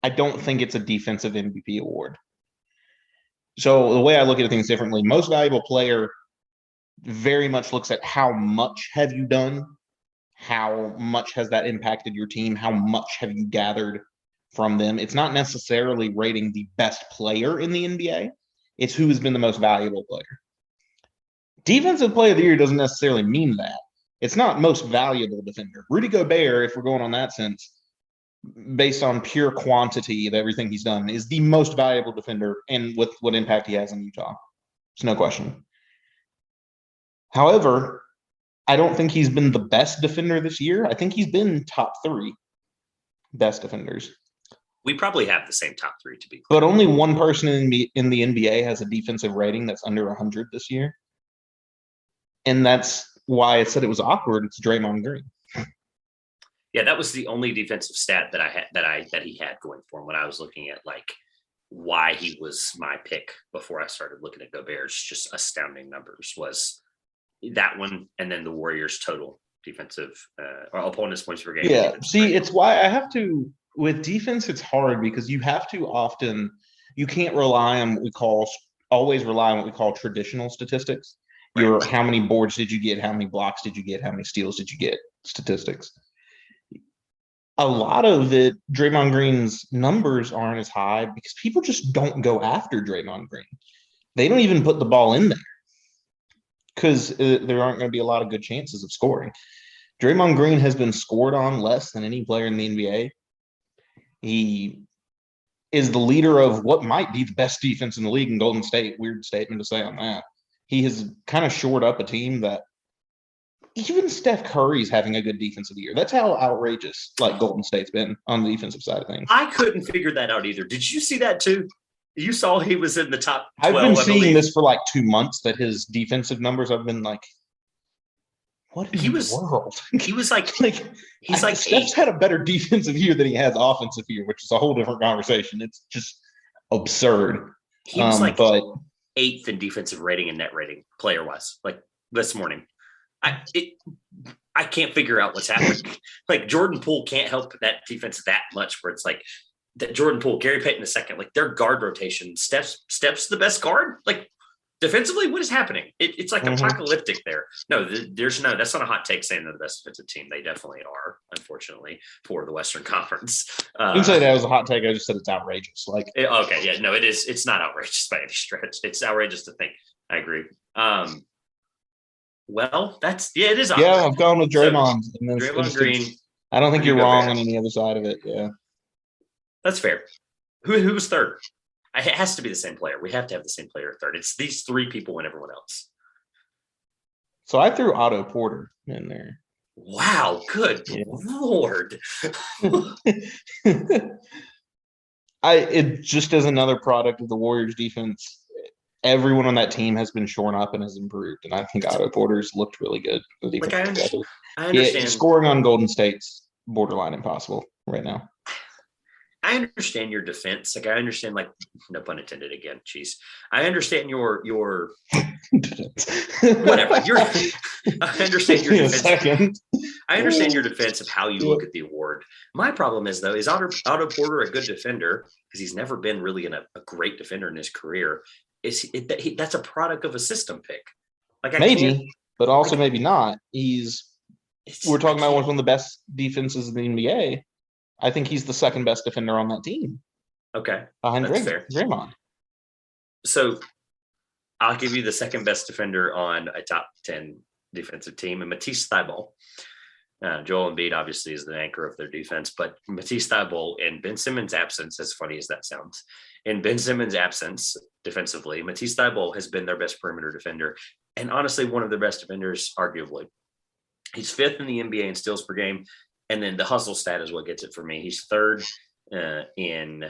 I don't think it's a defensive MVP award. So the way I look at things differently, most valuable player very much looks at how much have you done, how much has that impacted your team, how much have you gathered from them. It's not necessarily rating the best player in the NBA. It's who has been the most valuable player. Defensive Player of the Year doesn't necessarily mean that. It's not most valuable defender. Rudy Gobert, if we're going on that sense, based on pure quantity of everything he's done, is the most valuable defender, and with what impact he has in Utah. There's no question. However, I don't think he's been the best defender this year. I think he's been top 3 best defenders. We probably have the same top 3, to be clear. But only one person in the NBA has a defensive rating that's under 100 this year. And that's why I said it was awkward. It's Draymond Green. Yeah, that was the only defensive stat that I had that he had going for him when I was looking at like why he was my pick before I started looking at Gobert's just astounding numbers was that one, and then the Warriors' total defensive or opponent's points per game. Yeah, see, it's why I have to with defense. It's hard because you have to often you can't rely on always rely on what we call traditional statistics. Your how many boards did you get? How many blocks did you get? How many steals did you get? Statistics. A lot of it, Draymond Green's numbers aren't as high because people just don't go after Draymond Green. They don't even put the ball in there because there aren't going to be a lot of good chances of scoring. Draymond Green has been scored on less than any player in the NBA. He is the leader of what might be the best defense in the league in Golden State. Weird statement to say on that. He has kind of shored up a team that even Steph Curry's having a good defensive year. That's how outrageous like Golden State's been on the defensive side of things. I couldn't figure that out either. Did you see that too? You saw he was in the top 12. I've been seeing this for like 2 months that his defensive numbers have been like, what in the world? He was like he's like Steph's had a better defensive year than he has offensive year, which is a whole different conversation. It's just absurd. He was but 8th in defensive rating and net rating player wise, like this morning. I can't figure out what's happening. Like Jordan Poole can't help that defense that much where it's like that Jordan Poole, Gary Payton II, like their guard rotation, Steph's the best guard. Like defensively, what is happening? It's like apocalyptic there. No, that's not a hot take saying they're the best defensive team. They definitely are, unfortunately, for the Western Conference. You can say that was a hot take. I just said it's outrageous. Okay, yeah, no, it is. It's not outrageous by any stretch. It's outrageous to think. I agree. Well, it is. Yeah, I'm going with Draymond. So, Draymond Green. I don't think you're wrong on any other side of it. Yeah, that's fair. Who was third? It has to be the same player. We have to have the same player third. It's these 3 people and everyone else. So I threw Otto Porter in there. Wow, good Lord. It just as another product of the Warriors defense. Everyone on that team has been shorn up and has improved, and I think Otto Porter's looked really good. Like I understand. Scoring on Golden State's borderline impossible right now. I understand your defense. Like I understand, like no pun intended again. Jeez, I understand your whatever. I understand your defense. I understand your defense of how you look at the award. My problem is though, is Otto Porter a good defender because he's never been really a great defender in his career. That's a product of a system pick. Like maybe, but also maybe not. We're talking about one of the best defenses in the NBA. I think he's the second best defender on that team. Okay, behind Draymond. So I'll give you the second best defender on a top 10 defensive team, and Matisse Thybulle. Joel Embiid obviously is the anchor of their defense, but Matisse Thybulle, in Ben Simmons' absence, as funny as that sounds, in Ben Simmons' absence defensively, Matisse Thybulle has been their best perimeter defender, and honestly, one of their best defenders, arguably. He's fifth in the NBA in steals per game, and then the hustle stat is what gets it for me. He's third in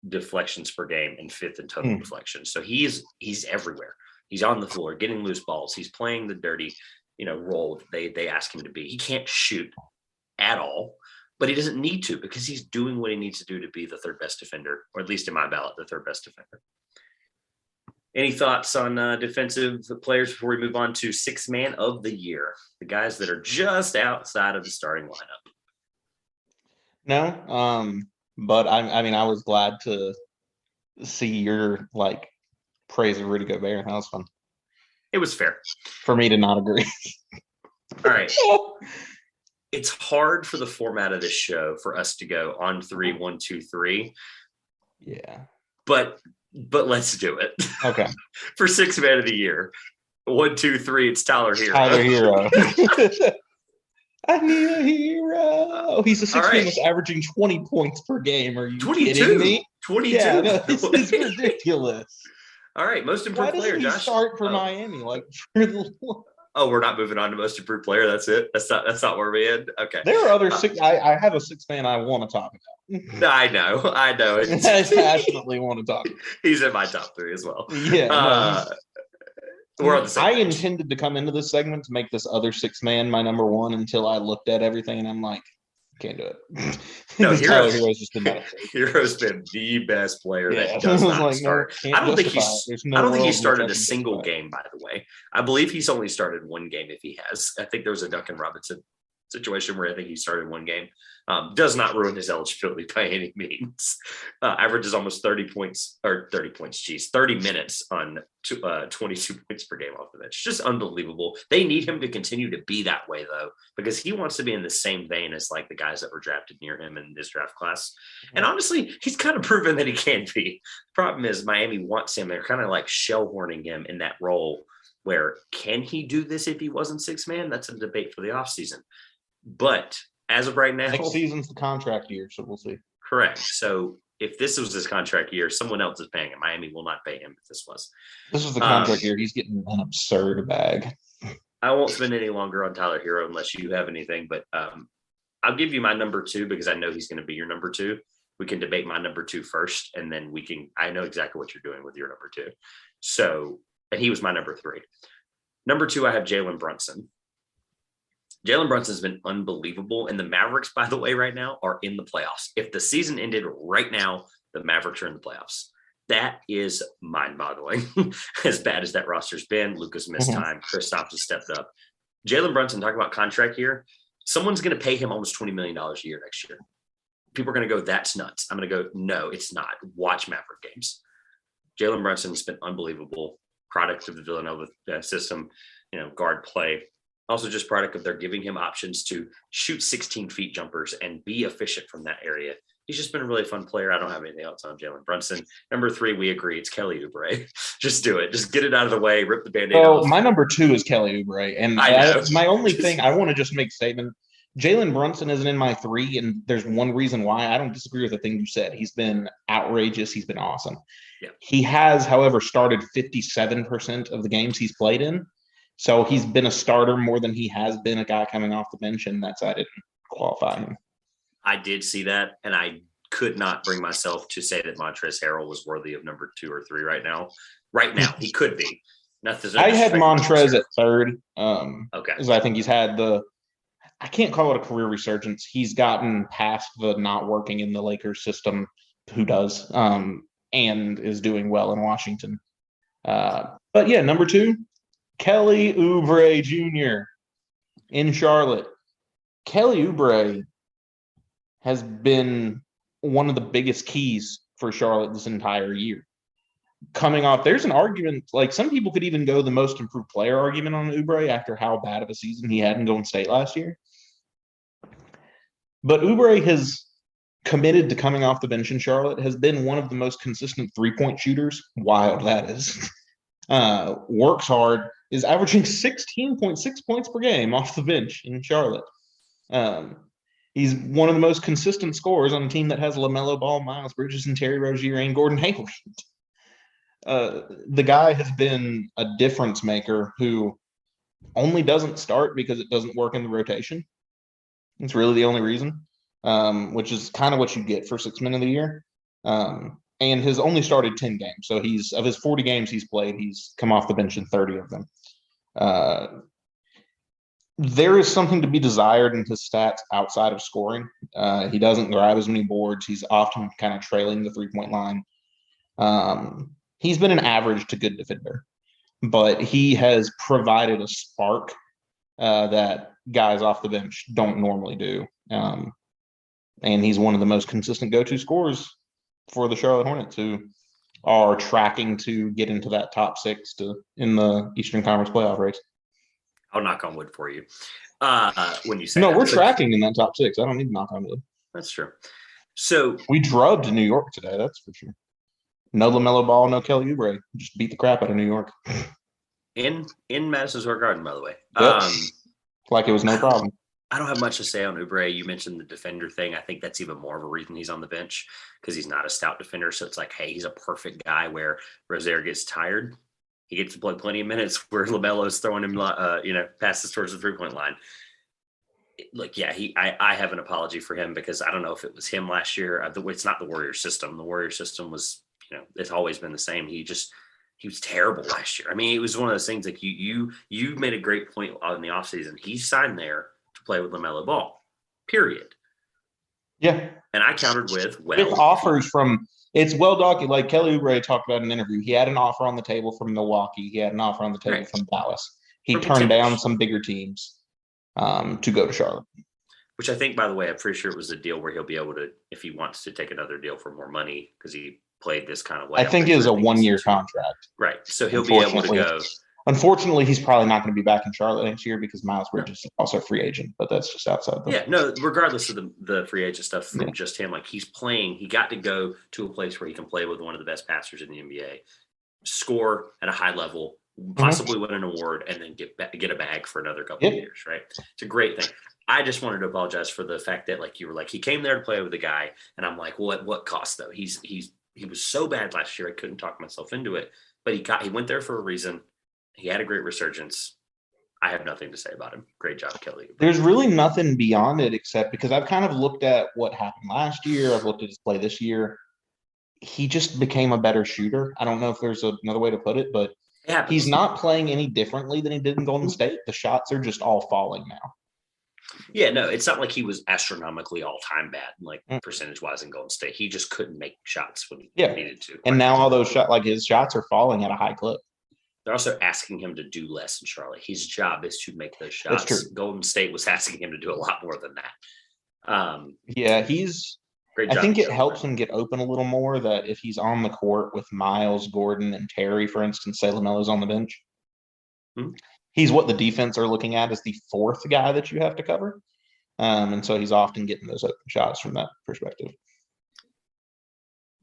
deflections per game and fifth in total deflections. So he's everywhere. He's on the floor, getting loose balls. He's playing the dirty, role that they ask him to be. He can't shoot at all, but he doesn't need to because he's doing what he needs to do to be the third best defender, or at least in my ballot, the third best defender. Any thoughts on defensive players before we move on to sixth man of the year, the guys that are just outside of the starting lineup? No, but I mean, I was glad to see your praise of Rudy Gobert. That was fun. It was fair for me to not agree. All right. It's hard for the format of this show for us to go on 3, 1, 2, 3. Yeah. But let's do it. Okay. For sixth man of the year. 1, 2, 3, it's Tyler Hero. Tyler Hero. I need a hero. He's a sixth man that's averaging 20 points per game. Are you 22? Kidding me? 22. Yeah, no, this is ridiculous. All right, most improved player, Josh. Start for Miami? Oh, we're not moving on to most improved player. That's it. That's not where we end. Okay. There are other six. I have a sixth man I want to talk about. I know. I passionately want to talk. He's in my top 3 as well. Yeah. We're on the same page. Intended to come into this segment to make this other sixth man my number 1 until I looked at everything and I'm like, can't do it. No, Hero's just been Hero's been the best player that does not start. I don't think he started a single game, by the way. I believe he's only started 1 game if he has. I think there was a Duncan Robinson situation where I think he started 1 game. Does not ruin his eligibility by any means. Averages almost 30 minutes on 22 points per game off the bench. Just unbelievable. They need him to continue to be that way, though, because he wants to be in the same vein as the guys that were drafted near him in this draft class. And honestly, he's kind of proven that he can be. The problem is Miami wants him. They're kind of shell horning him in that role where can he do this if he wasn't sixth man? That's a debate for the offseason. But as of right now, next season's the contract year, so we'll see. Correct. So if this was his contract year, someone else is paying him. Miami will not pay him if this was. This is the contract year. He's getting an absurd bag. I won't spend any longer on Tyler Hero unless you have anything, but I'll give you my number 2 because I know he's going to be your number 2. We can debate my number 2 first, and then I know exactly what you're doing with your number 2. So, and he was my number 3. Number 2, I have Jalen Brunson. Jalen Brunson's been unbelievable. And the Mavericks, by the way, right now are in the playoffs. If the season ended right now, the Mavericks are in the playoffs. That is mind-boggling. As bad as that roster's been, Luka's missed time. Kristaps has stepped up. Jalen Brunson, talk about contract year. Someone's going to pay him almost $20 million a year next year. People are going to go, that's nuts. I'm going to go, no, it's not. Watch Maverick games. Jalen Brunson's been unbelievable. Product of the Villanova system, guard play. Also just product of they're giving him options to shoot 16 feet jumpers and be efficient from that area. He's just been a really fun player. I don't have anything else on Jalen Brunson. Number 3, we agree. It's Kelly Oubre. Just do it. Just get it out of the way. Rip the Band-Aid off. My number 2 is Kelly Oubre. And my only thing, I want to just make a statement. Jalen Brunson isn't in my 3, and there's one reason why. I don't disagree with the thing you said. He's been outrageous. He's been awesome. Yeah. He has, however, started 57% of the games he's played in. So he's been a starter more than he has been a guy coming off the bench, and that's why I didn't qualify him. I did see that, and I could not bring myself to say that Montrezl Harrell was worthy of number 2 or 3 right now. Right now, he could be. I had Montrezl at 3rd. Okay. Because I think he's had I can't call it a career resurgence. He's gotten past the not working in the Lakers system, who does, and is doing well in Washington. But yeah, number 2. Kelly Oubre Jr. in Charlotte. Kelly Oubre has been one of the biggest keys for Charlotte this entire year. Coming off, there's an argument, some people could even go the most improved player argument on Oubre after how bad of a season he had in Golden State last year. But Oubre has committed to coming off the bench in Charlotte, has been one of the most consistent 3-point shooters. Wild that is. works hard, is averaging 16.6 points per game off the bench in Charlotte. He's one of the most consistent scorers on a team that has LaMelo Ball, Miles Bridges, and Terry Rozier and Gordon Hayward. The guy has been a difference maker who only doesn't start because it doesn't work in the rotation. It's really the only reason, which is kind of what you get for 6 men of the year. And has only started 10 games. So of his 40 games he's played, he's come off the bench in 30 of them. There is something to be desired in his stats outside of scoring. He doesn't grab as many boards. He's often kind of trailing the 3-point line. He's been an average to good defender, but he has provided a spark that guys off the bench don't normally do. And he's one of the most consistent go-to scorers for the Charlotte Hornets, who are tracking to get into that top 6 in the Eastern Conference playoff race. I'll knock on wood for you. When you say no, we're tracking in that top 6. I don't need to knock on wood. That's true. So we drubbed New York today. That's for sure. No LaMelo Ball, no Kelly Oubre. Just beat the crap out of New York. In Madison Square Garden, by the way. Yep. Like it was no problem. I don't have much to say on Oubre. You mentioned the defender thing. I think that's even more of a reason he's on the bench because he's not a stout defender. So it's like, hey, he's a perfect guy where Rozier gets tired. He gets to play plenty of minutes where LaMelo's throwing him, passes towards the 3-point line. Look, yeah, I have an apology for him because I don't know if it was him last year. It's not the Warrior system. The Warrior system was, it's always been the same. He was terrible last year. I mean, it was one of those things like you made a great point in the offseason. He signed there to play with LaMelo Ball, period. Yeah. And I countered with offers from – it's well documented. Like Kelly Oubre talked about in an interview. He had an offer on the table from Milwaukee. He had an offer on the table from Dallas. He turned down some bigger teams to go to Charlotte. Which I think, by the way, I'm pretty sure it was a deal where he'll be able to, if he wants to take another deal for more money, because he played this kind of way. I think it was a 1-year contract. Right. So he'll be able to go. Unfortunately, he's probably not going to be back in Charlotte next year because Miles Bridges is also a free agent, but that's just outside. Regardless of the free agent stuff from just him, like he's playing, he got to go to a place where he can play with one of the best passers in the NBA, score at a high level, possibly win an award, and then get a bag for another couple of years, right? It's a great thing. I just wanted to apologize for the fact that like you were like, he came there to play with a guy, and I'm like, well, at what cost though? He was so bad last year, I couldn't talk myself into it, but he went there for a reason. He had a great resurgence. I have nothing to say about him. Great job, Kelly. There's really nothing beyond it except because I've kind of looked at what happened last year. I've looked at his play this year. He just became a better shooter. I don't know if there's another way to put it, but he's not playing any differently than he did in Golden State. The shots are just all falling now. Yeah, no, it's not like he was astronomically all-time bad, like percentage-wise in Golden State. He just couldn't make shots when he needed to. And now all those shots, like his shots are falling at a high clip. They're also asking him to do less in Charlotte. His job is to make those shots. That's true. Golden State was asking him to do a lot more than that. He's great job. I think it helps him get open a little more that if he's on the court with Miles, Gordon, and Terry, for instance, say LaMelo's on the bench, he's what the defense are looking at as the fourth guy that you have to cover. And so he's often getting those open shots from that perspective.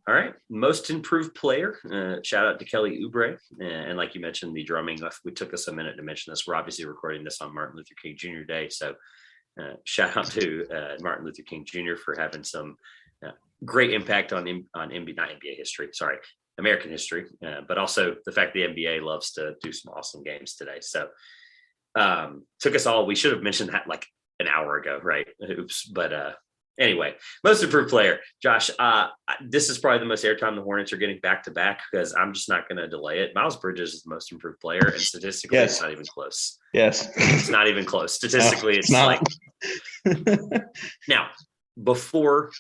All right. Most improved player. Shout out to Kelly Oubre. And like you mentioned, the drumming. We took us a minute to mention this. We're obviously recording this on Martin Luther King Jr. Day. So shout out to Martin Luther King Jr. for having some great impact on not NBA history. Sorry, American history. But also the fact the NBA loves to do some awesome games today. So took us all. We should have mentioned that like an hour ago, right? Oops. But anyway, most improved player, Josh. This is probably the most airtime the Hornets are getting back to back because I'm just not going to delay it. Miles Bridges is the most improved player, and statistically, it's not even close. Yes, it's not even close. Statistically, it's like now before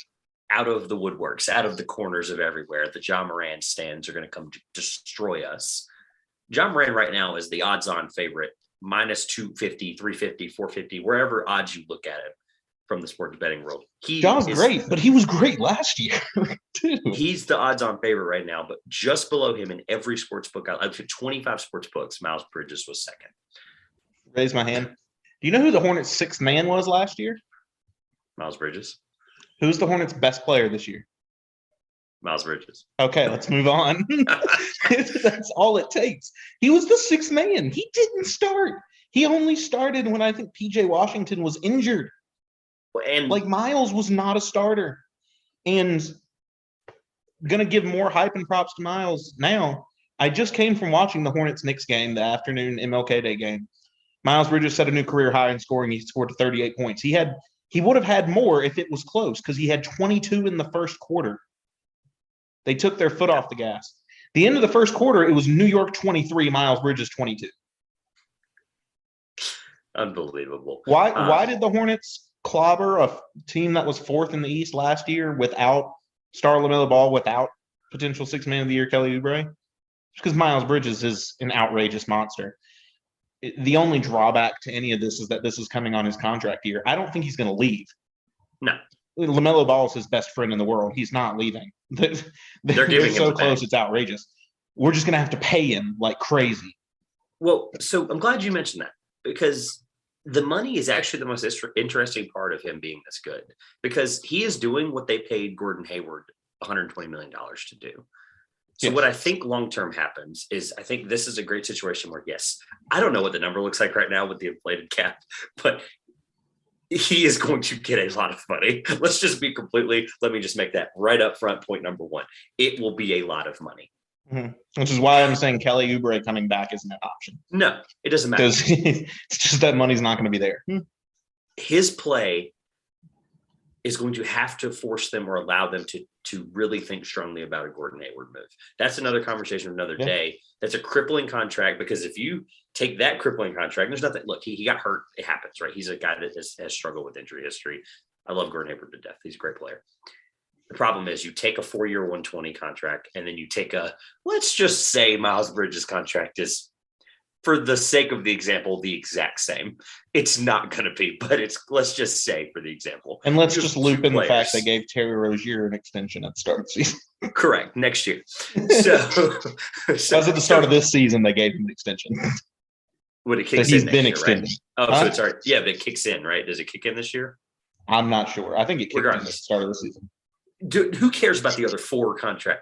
out of the woodworks, out of the corners of everywhere, the Ja Morant stands are going to come to destroy us. Ja Morant right now is the odds-on favorite, minus 250, 350, 450, wherever odds you look at it. From the sports betting world. John's great, but he was great last year, too. He's the odds-on favorite right now, but just below him in every sports book, I've hit 25 sports books, Miles Bridges was second. Raise my hand. Do you know who the Hornets' sixth man was last year? Miles Bridges. Who's the Hornets' best player this year? Miles Bridges. Okay, let's move on. That's all it takes. He was the sixth man. He didn't start. He only started when I think PJ Washington was injured. And like Miles was not a starter. And gonna give more hype and props to Miles now. I just came from watching the Hornets-Knicks game, the afternoon MLK Day game. Miles Bridges set a new career high in scoring. He scored 38 points. He would have had more if it was close because he had 22 in the first quarter. They took their foot off the gas. The end of the first quarter, it was New York 23, Miles Bridges 22. Unbelievable. Why did the Hornets clobber a team that was fourth in the East last year without Star LaMelo Ball, without potential sixth man of the year Kelly Oubre? Because Miles Bridges is an outrageous monster. The only drawback to any of this is that this is coming on his contract year. I don't think he's going to leave. No. LaMelo Ball is his best friend in the world. He's not leaving. They're giving so him close, it's outrageous. We're just going to have to pay him like crazy. Well, so I'm glad you mentioned that because the money is actually the most interesting part of him being this good because he is doing what they paid Gordon Hayward $120 million to do. So what I think long-term happens is I think this is a great situation where, yes, I don't know what the number looks like right now with the inflated cap, but he is going to get a lot of money. Let me just make that right up front. Point number one, it will be a lot of money. Mm-hmm. Which is why I'm saying Kelly Oubre coming back isn't an option. No, it doesn't matter. Because it's just that money's not going to be there. His play is going to have to force them or allow them to really think strongly about a Gordon Hayward move. That's another conversation another day. That's a crippling contract because if you take that crippling contract, there's nothing. Look, he got hurt. It happens, right? He's a guy that has struggled with injury history. I love Gordon Hayward to death. He's a great player. The problem is you take a 4-year, 120 contract, and then you take let's just say Miles Bridges contract is, for the sake of the example, the exact same. It's not going to be, but let's just say for the example. And let's just loop in the fact they gave Terry Rozier an extension at the start of the season. Correct. Next year. So as at the start of this season, they gave him an extension. When it kicks so he's in been year, extended. Right? Oh, so it's already, yeah, but it kicks in, right? Does it kick in this year? I'm not sure. I think it kicked in at the start of the season. Who cares about the other 4 contract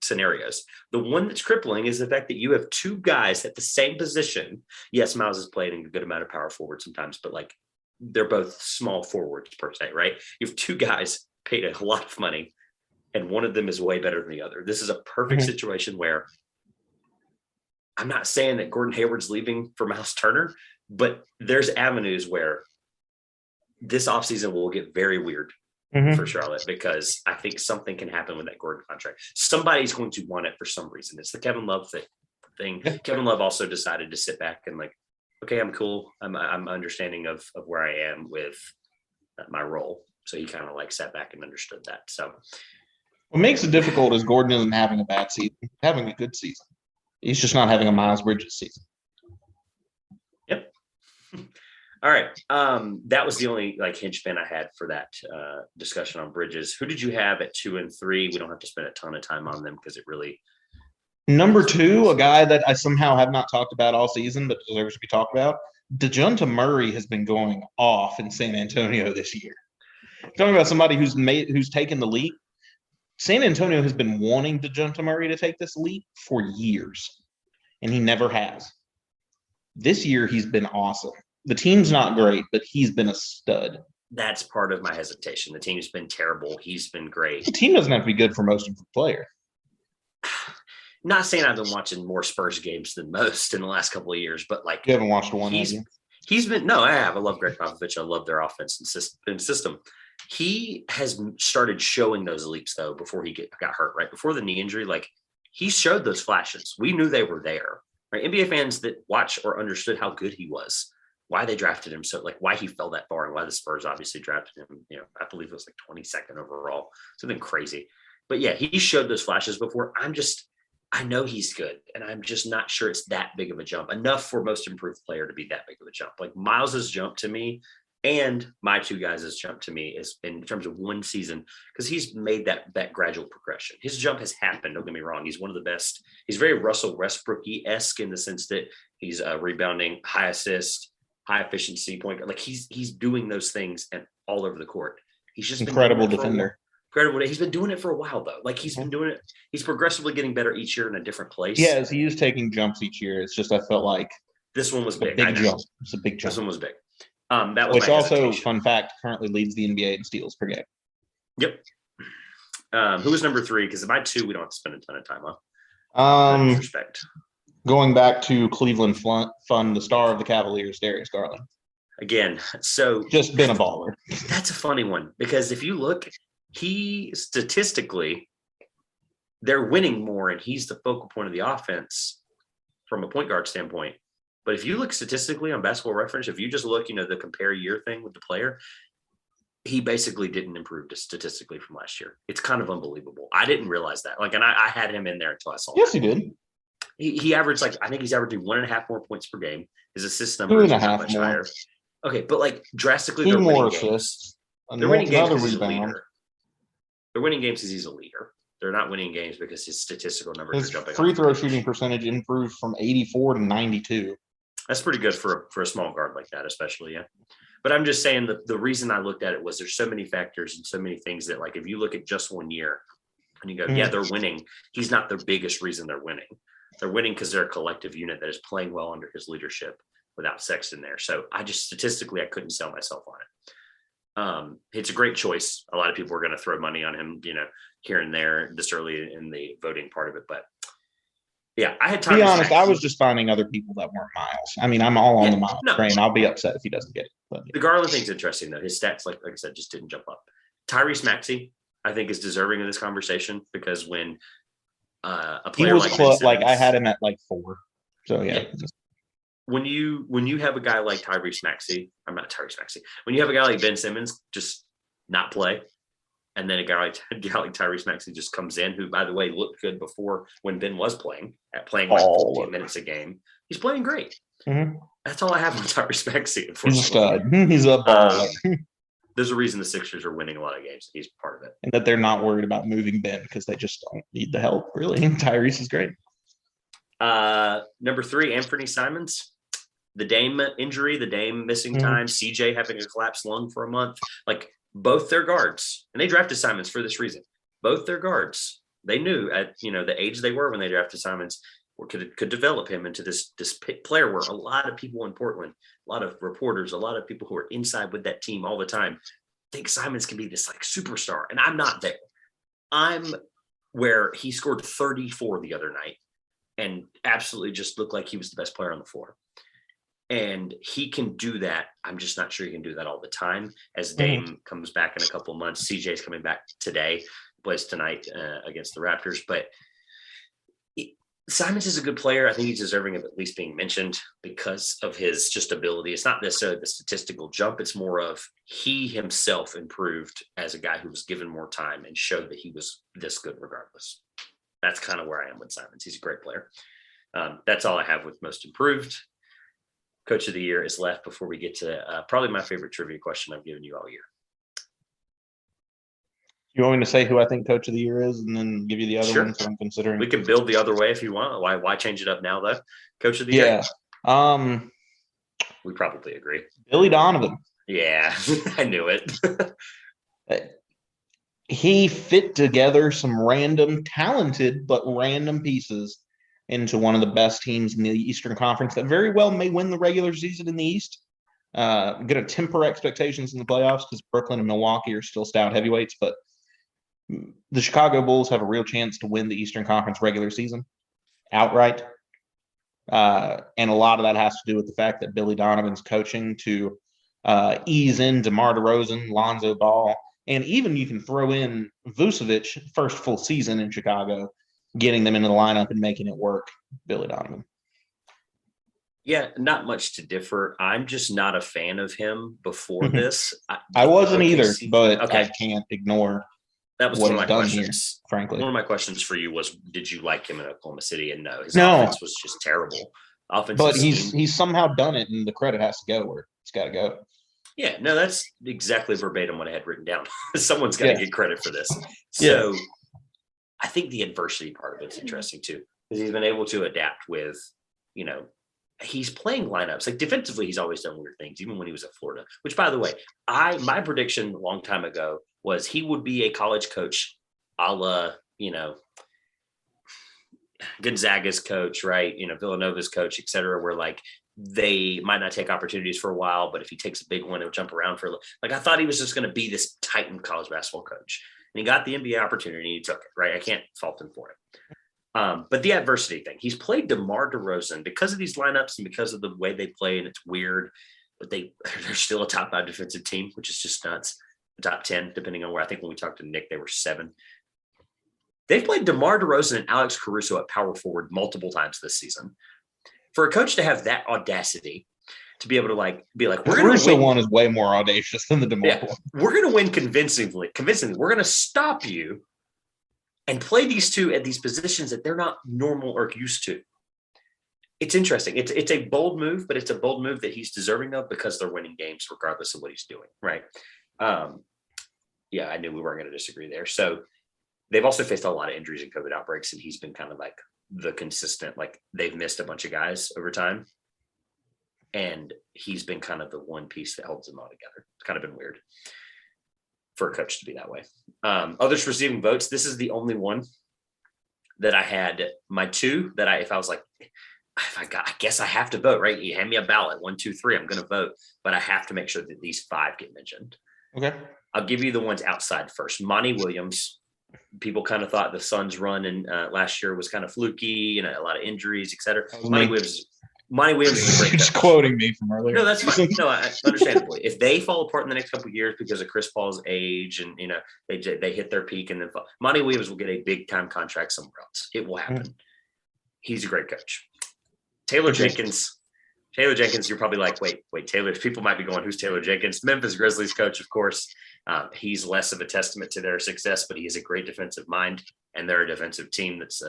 scenarios? The one that's crippling is the fact that you have 2 guys at the same position. Yes, Miles is playing a good amount of power forward sometimes, but like they're both small forwards per se, right? You have 2 guys paid a lot of money, and one of them is way better than the other. This is a perfect situation where I'm not saying that Gordon Hayward's leaving for Miles Turner, but there's avenues where this offseason will get very weird. For Charlotte, because I think something can happen with that Gordon contract. Somebody's going to want it for some reason. It's the Kevin Love thing. Yeah. Kevin Love also decided to sit back and like, okay, I'm cool. I'm understanding of where I am with my role. So he kind of like sat back and understood that. So what makes it difficult is Gordon isn't having a bad season, he's having a good season. He's just not having a Miles Bridges season. Yep. All right. That was the only hinge spin I had for that discussion on Bridges. Who did you have at 2 and 3? We don't have to spend a ton of time on them because it really. Number 2, a guy that I somehow have not talked about all season, but deserves to be talked about. DeJounte Murray has been going off in San Antonio this year. Talking about somebody who's taken the leap. San Antonio has been wanting DeJounte Murray to take this leap for years, and he never has. This year, he's been awesome. The team's not great, but he's been a stud. That's part of my hesitation. The team's been terrible. He's been great. The team doesn't have to be good for most of the player. Not saying I've been watching more Spurs games than most in the last couple of years, but you haven't watched one. He's been. No, I have. I love Greg Popovich. I love their offense and system. He has started showing those leaps though before he got hurt. Right before the knee injury, he showed those flashes. We knew they were there. Right, NBA fans that watch or understood how good he was. Why they drafted him why he fell that far and why the Spurs obviously drafted him, I believe it was 22nd overall, something crazy. But yeah, he showed those flashes before. I know he's good, and I'm just not sure it's that big of a jump, enough for most improved player to be that big of a jump. Like Miles's jump to me and my 2 guys' jump to me is in terms of one season, because he's made that gradual progression. His jump has happened. Don't get me wrong. He's one of the best. He's very Russell Westbrook-esque in the sense that he's rebounding, high assist, high efficiency point. He's doing those things and all over the court. He's just incredible defender Incredible. He's been doing it for a while though. Like he's been doing it. He's progressively getting better each year in a different place. Yes, he is taking jumps each year. It's just I felt like this one was big. A big jump. It's a big jump. This one was big. That was which also, fun fact, currently leads the NBA in steals per game. Yep. Who was number 3? Because my 2, we don't have to spend a ton of time on. Respect. Going back to Cleveland Fun, the star of the Cavaliers, Darius Garland. Again, so just been a baller. That's a funny one because if you look, he statistically, they're winning more, and he's the focal point of the offense from a point guard standpoint. But if you look statistically on Basketball Reference, if you just look, the compare year thing with the player, he basically didn't improve statistically from last year. It's kind of unbelievable. I didn't realize that. And I had him in there until I saw. Yes, he did. He averaged I think he's averaging 1.5 more points per game. His assist number is not much higher. Okay, but drastically, they're winning games. They're winning games because he's a leader. They're winning games because he's a leader. They're not winning games because his statistical numbers are jumping. Free throw shooting percentage improved from 84 to 92. That's pretty good for a small guard like that, especially, yeah. But I'm just saying the reason I looked at it was there's so many factors and so many things that, if you look at just 1 year and you go, yeah, they're winning. He's not the biggest reason they're winning. They're winning because they're a collective unit that is playing well under his leadership without Sexton there. So statistically, I couldn't sell myself on it. It's a great choice. A lot of people are going to throw money on him, here and there this early in the voting part of it. But yeah, I had time. To be honest, I was just finding other people that weren't Miles. I mean, I'm all on the Miles train. I'll be upset if he doesn't get it. But, the Garland thing's interesting, though. His stats, like I said, just didn't jump up. Tyrese Maxey, I think, is deserving of this conversation because when a player like Ben Simmons, I had him at 4. So yeah. When you have a guy like Tyrese Maxey, I'm not Tyrese Maxey. When you have a guy like Ben Simmons just not play, and then a guy like Tyrese Maxey just comes in, who, by the way, looked good before when Ben was playing 14 minutes a game. He's playing great. Mm-hmm. That's all I have on Tyrese Maxey. He's a stud. He's a baller. There's a reason the Sixers are winning a lot of games. He's part of it. And that they're not worried about moving Ben because they just don't need the help, really. Tyrese is great. Number 3, Anthony Simons. The Dame injury, the Dame missing time, CJ having a collapsed lung for a month. Both their guards, and they drafted Simons for this reason. Both their guards, they knew at the age they were when they drafted Simons, or could develop him into this player where a lot of people in Portland, a lot of reporters, a lot of people who are inside with that team all the time, think Simons can be this superstar. And I'm not there. I'm where he scored 34 the other night and absolutely just looked like he was the best player on the floor. And he can do that. I'm just not sure he can do that all the time. As Dame comes back in a couple of months, CJ's coming back today, plays tonight against the Raptors. But Simons is a good player. I think he's deserving of at least being mentioned because of his just ability. It's not necessarily the statistical jump. It's more of he himself improved as a guy who was given more time and showed that he was this good regardless. That's kind of where I am with Simons. He's a great player. That's all I have with most improved. Coach of the year is left before we get to probably my favorite trivia question I've given you all year. You want me to say who I think Coach of the Year is and then give you the other ones that I'm considering? We can build the other way if you want. Why change it up now, though? Coach of the Year? Yeah. We probably agree. Billy Donovan. Yeah, I knew it. He fit together some talented but random pieces into one of the best teams in the Eastern Conference that very well may win the regular season in the East. Going to temper expectations in the playoffs because Brooklyn and Milwaukee are still stout heavyweights, but the Chicago Bulls have a real chance to win the Eastern Conference regular season outright. And a lot of that has to do with the fact that Billy Donovan's coaching to ease in DeMar DeRozan, Lonzo Ball, and even you can throw in Vucevic, first full season in Chicago, getting them into the lineup and making it work. Billy Donovan. Yeah, not much to differ. I'm just not a fan of him before this. I wasn't either, but I can't ignore that was what one of my questions. Here, frankly, one of my questions for you was, did you like him in Oklahoma City? And no, his offense was just terrible. But he's somehow done it, and the credit has to go where it's got to go. Yeah, no, that's exactly verbatim what I had written down. Someone's got to get credit for this. So I think the adversity part of it's interesting too, because he's been able to adapt with, he's playing lineups. Like defensively, he's always done weird things, even when he was at Florida, which by the way, my prediction a long time ago was he would be a college coach a la, Gonzaga's coach, right? Villanova's coach, et cetera, where like they might not take opportunities for a while, but if he takes a big one, he'll jump around for like, I thought he was just going to be this Titan college basketball coach, and he got the NBA opportunity. He took it, right? I can't fault him for it. But the adversity thing, he's played DeMar DeRozan because of these lineups and because of the way they play, and it's weird, but they're still a top 5 defensive team, which is just nuts. Top 10, depending on where. I think when we talked to Nick, they were 7. They've played DeMar DeRozan and Alex Caruso at power forward multiple times this season. For a coach to have that audacity to be able to be like, we're going to win. One is way more audacious than the DeMar one. We're going to win convincingly. We're going to stop you and play these two at these positions that they're not normal or used to. It's interesting. It's a bold move, but it's a bold move that he's deserving of because they're winning games regardless of what he's doing, right? I knew we weren't going to disagree there. So they've also faced a lot of injuries and COVID outbreaks, and he's been kind of like the consistent, like they've missed a bunch of guys over time, and he's been kind of the one piece that holds them all together. It's kind of been weird for a coach to be that way. Others receiving votes. This is the only one that I had my 2 that if I was like, I guess I have to vote, right? You hand me a ballot, 1, 2, 3, I'm going to vote, but I have to make sure that these 5 get mentioned. Okay. I'll give you the ones outside first. Monty Williams. People kind of thought the Suns run in last year was kind of fluky, a lot of injuries, et cetera. Monty Williams is a great He's quoting me from earlier. No, that's fine. No, understandably. If they fall apart in the next couple of years because of Chris Paul's age and, they hit their peak and then fall, Monty Williams will get a big time contract somewhere else. It will happen. Mm-hmm. He's a great coach. Taylor Jenkins, you're probably like, wait, Taylor. People might be going, who's Taylor Jenkins? Memphis Grizzlies coach, of course. He's less of a testament to their success, but he is a great defensive mind, and they're a defensive team that's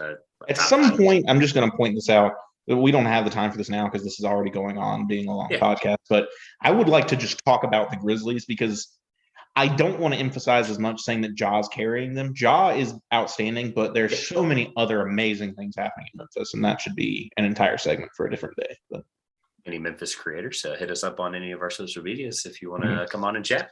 at some point. I'm just going to point this out. We don't have the time for this now because this is already going on, being a long podcast. But I would like to just talk about the Grizzlies because I don't want to emphasize as much saying that Ja's carrying them. Ja is outstanding, but there's so many other amazing things happening in Memphis, and that should be an entire segment for a different day. But any Memphis creators, hit us up on any of our social medias if you want to come on and chat.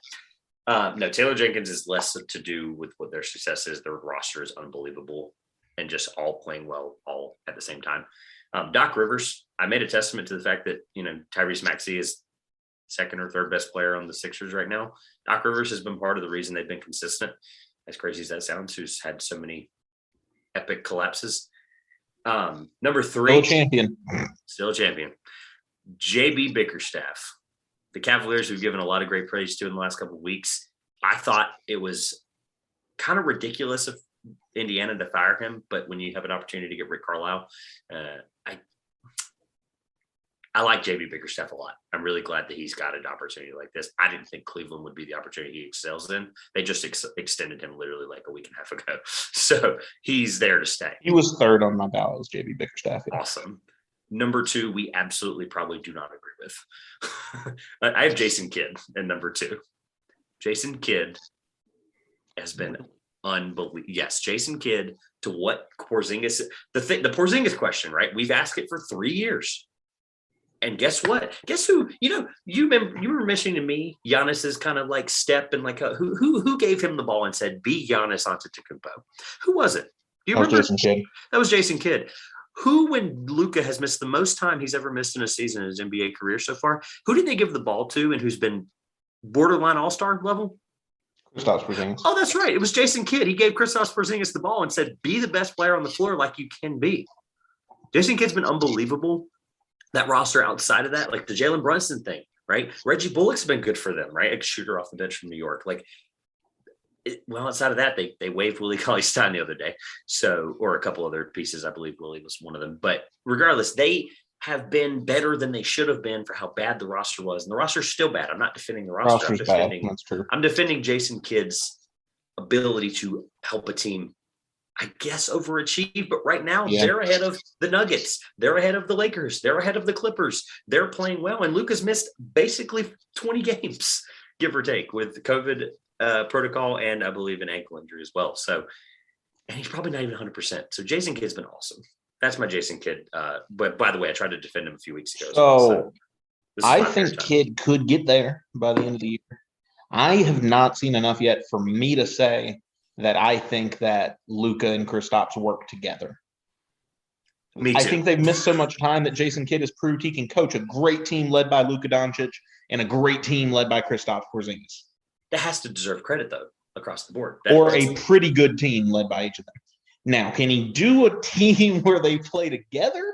No, Taylor Jenkins is less to do with what their success is. Their roster is unbelievable and just all playing well all at the same time. Doc Rivers, I made a testament to the fact that, Tyrese Maxey is 2nd or 3rd best player on the Sixers right now. Doc Rivers has been part of the reason they've been consistent, as crazy as that sounds, who's had so many epic collapses. Number 3. Still a champion. JB Bickerstaff. The Cavaliers we've given a lot of great praise to in the last couple of weeks. I thought it was kind of ridiculous of Indiana to fire him, but when you have an opportunity to get Rick Carlisle, I like JB Bickerstaff a lot. I'm really glad that he's got an opportunity like this. I didn't think Cleveland would be the opportunity he excels in. They just extended him literally like a week and a half ago. So he's there to stay. He was 3rd on my ballot as JB Bickerstaff. Yeah. Awesome. Number 2, we absolutely probably do not agree with. I have Jason Kidd in number 2. Jason Kidd has been unbelievable. Yes, Jason Kidd to what Porzingis. The Porzingis question, right? We've asked it for 3 years. And guess what? Guess who? You were mentioning to me Giannis's kind of like step and like who gave him the ball and said, be Giannis Antetokounmpo? Who was it? Do you remember? Jason Kidd. That was Jason Kidd. Who, when Luka has missed the most time he's ever missed in a season in his NBA career so far, who did they give the ball to and who's been borderline all-star level? Kristaps Porzingis. Oh, that's right. It was Jason Kidd. He gave Kristaps Porzingis the ball and said, be the best player on the floor like you can be. Jason Kidd's been unbelievable. That roster outside of that, like the Jalen Brunson thing, right? Reggie Bullock's been good for them, right? A shooter off the bench from New York. Outside of that, they waived Willie Cauley-Stein the other day. So, or a couple other pieces. I believe Willie was one of them. But regardless, they have been better than they should have been for how bad the roster was. And the roster's still bad. I'm not defending the roster. That's true. I'm defending Jason Kidd's ability to help a team, I guess, overachieve. But right now, they're ahead of the Nuggets. They're ahead of the Lakers. They're ahead of the Clippers. They're playing well. And Luka's missed basically 20 games, give or take, with COVID protocol and I believe an ankle injury as well. So, and he's probably not even 100%. So Jason Kidd's been awesome. That's my Jason Kidd. But by the way, I tried to defend him a few weeks ago. So this is I my fair think time. Kidd could get there by the end of the year. I have not seen enough yet for me to say that I think that Luka and Kristaps work together. Me too. I think they've missed so much time that Jason Kidd has proved he can coach a great team led by Luka Doncic and a great team led by Kristaps Porzingis. That has to deserve credit, though, across the board. Or a pretty good team led by each of them. Now, can he do a team where they play together?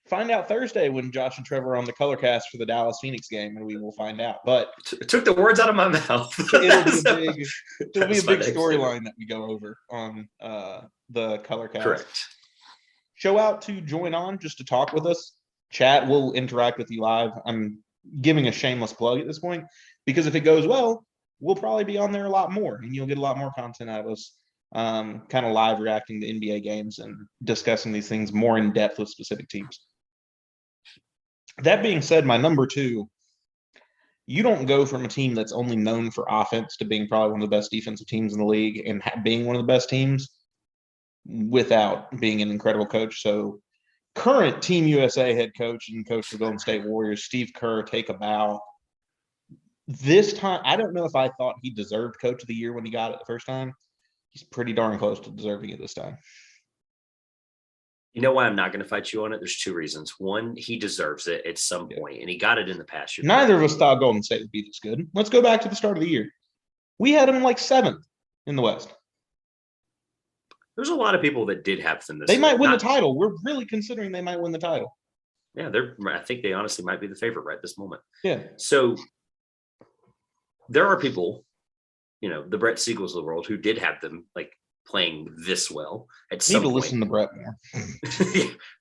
Find out Thursday when Josh and Trevor are on the color cast for the Dallas Phoenix game, and we will find out. But it took the words out of my mouth. It'll be a big storyline that we go over on the color cast. Correct. Show out to join on just to talk with us. Chat, we'll interact with you live. I'm giving a shameless plug at this point because if it goes well, we'll probably be on there a lot more, and you'll get a lot more content out of us. Kind of live reacting to NBA games and discussing these things more in depth with specific teams. That being said, my number 2, you don't go from a team that's only known for offense to being probably one of the best defensive teams in the league and being one of the best teams without being an incredible coach. So current Team USA head coach and coach of the Golden State Warriors, Steve Kerr, take a bow. This time, I don't know if I thought he deserved Coach of the Year when he got it the first time. He's pretty darn close to deserving it this time. You know why I'm not going to fight you on it? There's 2 reasons. One, he deserves it at some point, and he got it in the past year. Neither of us thought Golden State would be this good. Let's go back to the start of the year. We had him like 7th in the West. There's a lot of people that did have them this They might win the title. We're really considering they might win the title. Yeah, I think they honestly might be the favorite right this moment. Yeah. So there are people, the Brett Siegels of the world who did have them like playing this well at some point. Listen to Brett more.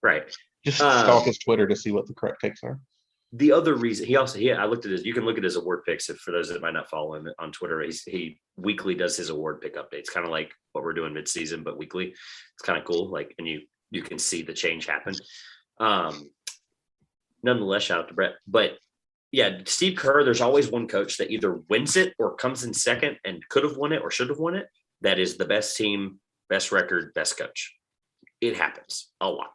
Right. Just stalk his Twitter to see what the correct takes are. The other reason I looked at you can look at his award picks for those that might not follow him on Twitter. He weekly does his award pick updates, kind of like what we're doing mid-season, but weekly. It's kind of cool. Like, and you can see the change happen. Nonetheless, shout out to Brett. But yeah, Steve Kerr, there's always one coach that either wins it or comes in second and could have won it or should have won it. That is the best team, best record, best coach. It happens a lot.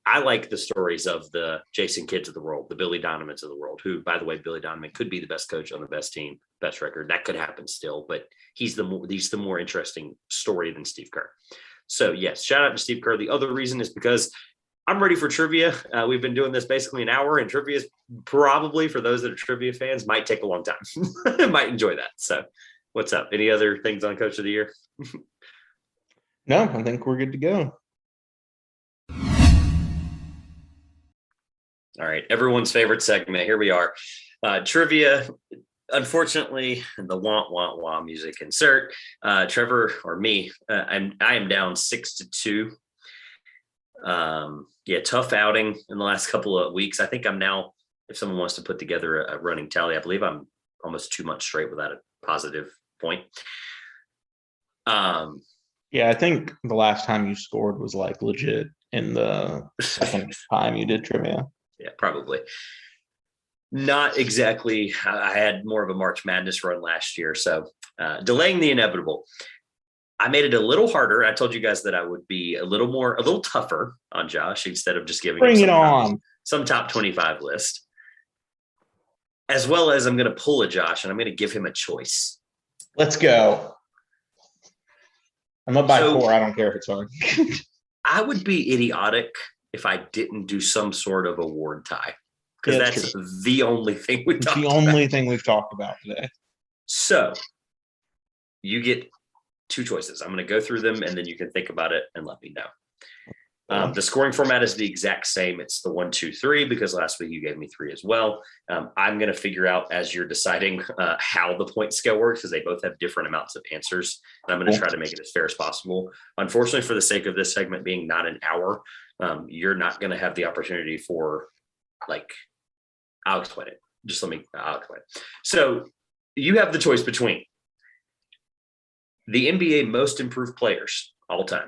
I like the stories of the Jason Kidds of the world, the Billy Donovans of the world, who, by the way, Billy Donovan could be the best coach on the best team, best record. That could happen still, but he's the more interesting story than Steve Kerr. So yes, shout out to Steve Kerr. The other reason is because I'm ready for trivia. We've been doing this basically an hour, and trivia is probably, for those that are trivia fans, might take a long time. Might enjoy that. So what's up? Any other things on Coach of the Year? No, I think we're good to go. All right, everyone's favorite segment. Here we are. Trivia. Unfortunately, the wah music insert. Trevor or me, I am down 6-2. Tough outing in the last couple of weeks. I think I'm now, if someone wants to put together a running tally, I believe I'm almost 2 months straight without a positive point. I think the last time you scored was like legit in the second time you did trivia. Yeah, probably. Not exactly. I had more of a March Madness run last year, so delaying the inevitable. I made it a little harder. I told you guys that I would be a little tougher on Josh instead of just giving him some top 25 list. As well as I'm going to pull a Josh and I'm going to give him a choice. Let's go. I'm up by 4. I don't care if it's hard. I would be idiotic if I didn't do some sort of award tie, because that's true. The only thing we've talked about today. So you get 2 choices. I'm going to go through them and then you can think about it and let me know. The scoring format is the exact same. It's the 1, 2, 3, because last week you gave me 3 as well. I'm going to figure out as you're deciding how the point scale works, because they both have different amounts of answers. And I'm going to try to make it as fair as possible. Unfortunately, for the sake of this segment being not an hour, you're not going to have the opportunity for I'll explain it. I'll explain it. So you have the choice between the NBA most improved players all time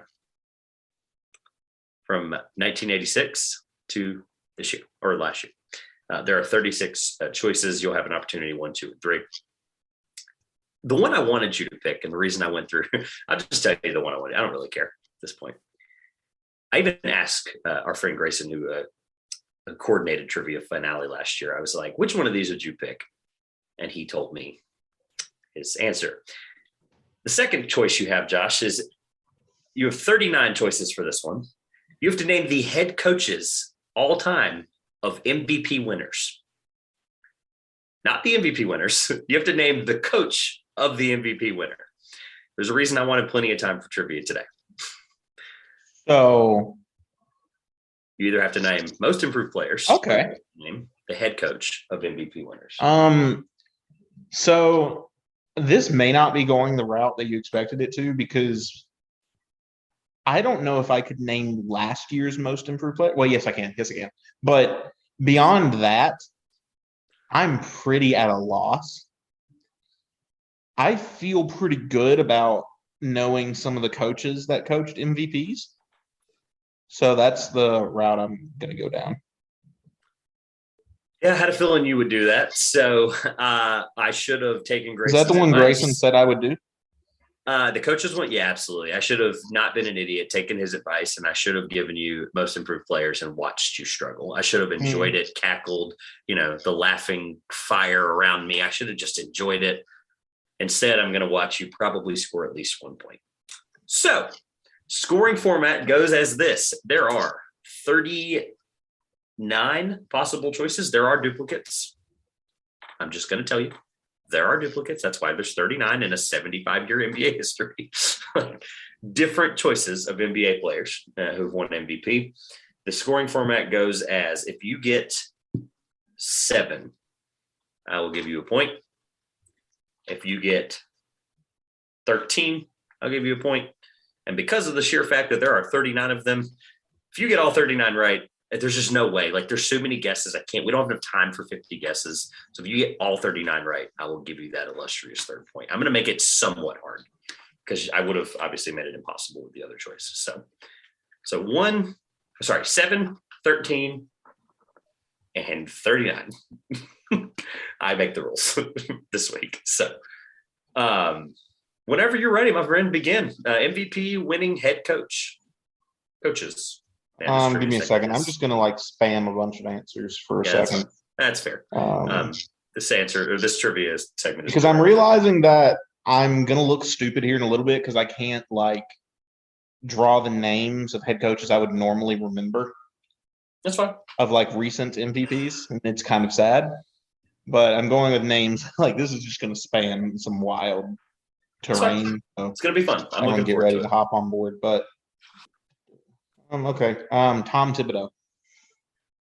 from 1986 to this year or last year. There are 36 choices. You'll have an opportunity 1, 2, and 3. The one I wanted you to pick, and the reason I went through, I'll just tell you the one I wanted. I don't really care at this point. I even asked our friend Grayson, who coordinated trivia finale last year. I was like, which one of these would you pick? And he told me his answer. The second choice you have, Josh, is you have 39 choices for this one. You have to name the head coaches all time of MVP winners. Not the MVP winners. You have to name the coach of the MVP winner. There's a reason I wanted plenty of time for trivia today. So you either have to name most improved players. Okay. Name the head coach of MVP winners. So this may not be going the route that you expected it to, because I don't know if I could name last year's most improved player. Well, yes, I can. Yes, I can. But beyond that, I'm pretty at a loss. I feel pretty good about knowing some of the coaches that coached MVPs. So that's the route I'm going to go down. Yeah, I had a feeling you would do that. So I should have taken Grayson's Is that the one advice. Grayson said I would do? The coaches went, yeah, absolutely. I should have not been an idiot, taken his advice, and I should have given you most improved players and watched you struggle. I should have enjoyed it, cackled, the laughing fire around me. I should have just enjoyed it. Instead, I'm going to watch you probably score at least 1 point. So, scoring format goes as this. There are 39 possible choices. There are duplicates. I'm just going to tell you. There are duplicates. That's why there's 39 in a 75-year NBA history. Different choices of NBA players who've won MVP. The scoring format goes as, if you get 7, I will give you a point. If you get 13, I'll give you a point. And because of the sheer fact that there are 39 of them, if you get all 39 right, there's just no way. Like, there's so many guesses. We don't have enough time for 50 guesses. So if you get all 39 right, I will give you that illustrious third point. I'm going to make it somewhat hard because I would have obviously made it impossible with the other choices. So 7, 13, and 39. I make the rules this week. So whenever you're ready, my friend, begin. MVP winning head coaches. Give me a second. I'm just going to spam a bunch of answers for a second. That's fair. This trivia segment is because I'm realizing that I'm going to look stupid here in a little bit because I can't draw the names of head coaches I would normally remember. That's fine. Of recent MVPs, and it's kind of sad. But I'm going with names this is just going to spam some wild terrain. So it's going to be fun. I'm going to get ready to hop on board, but. Okay. Tom Thibodeau.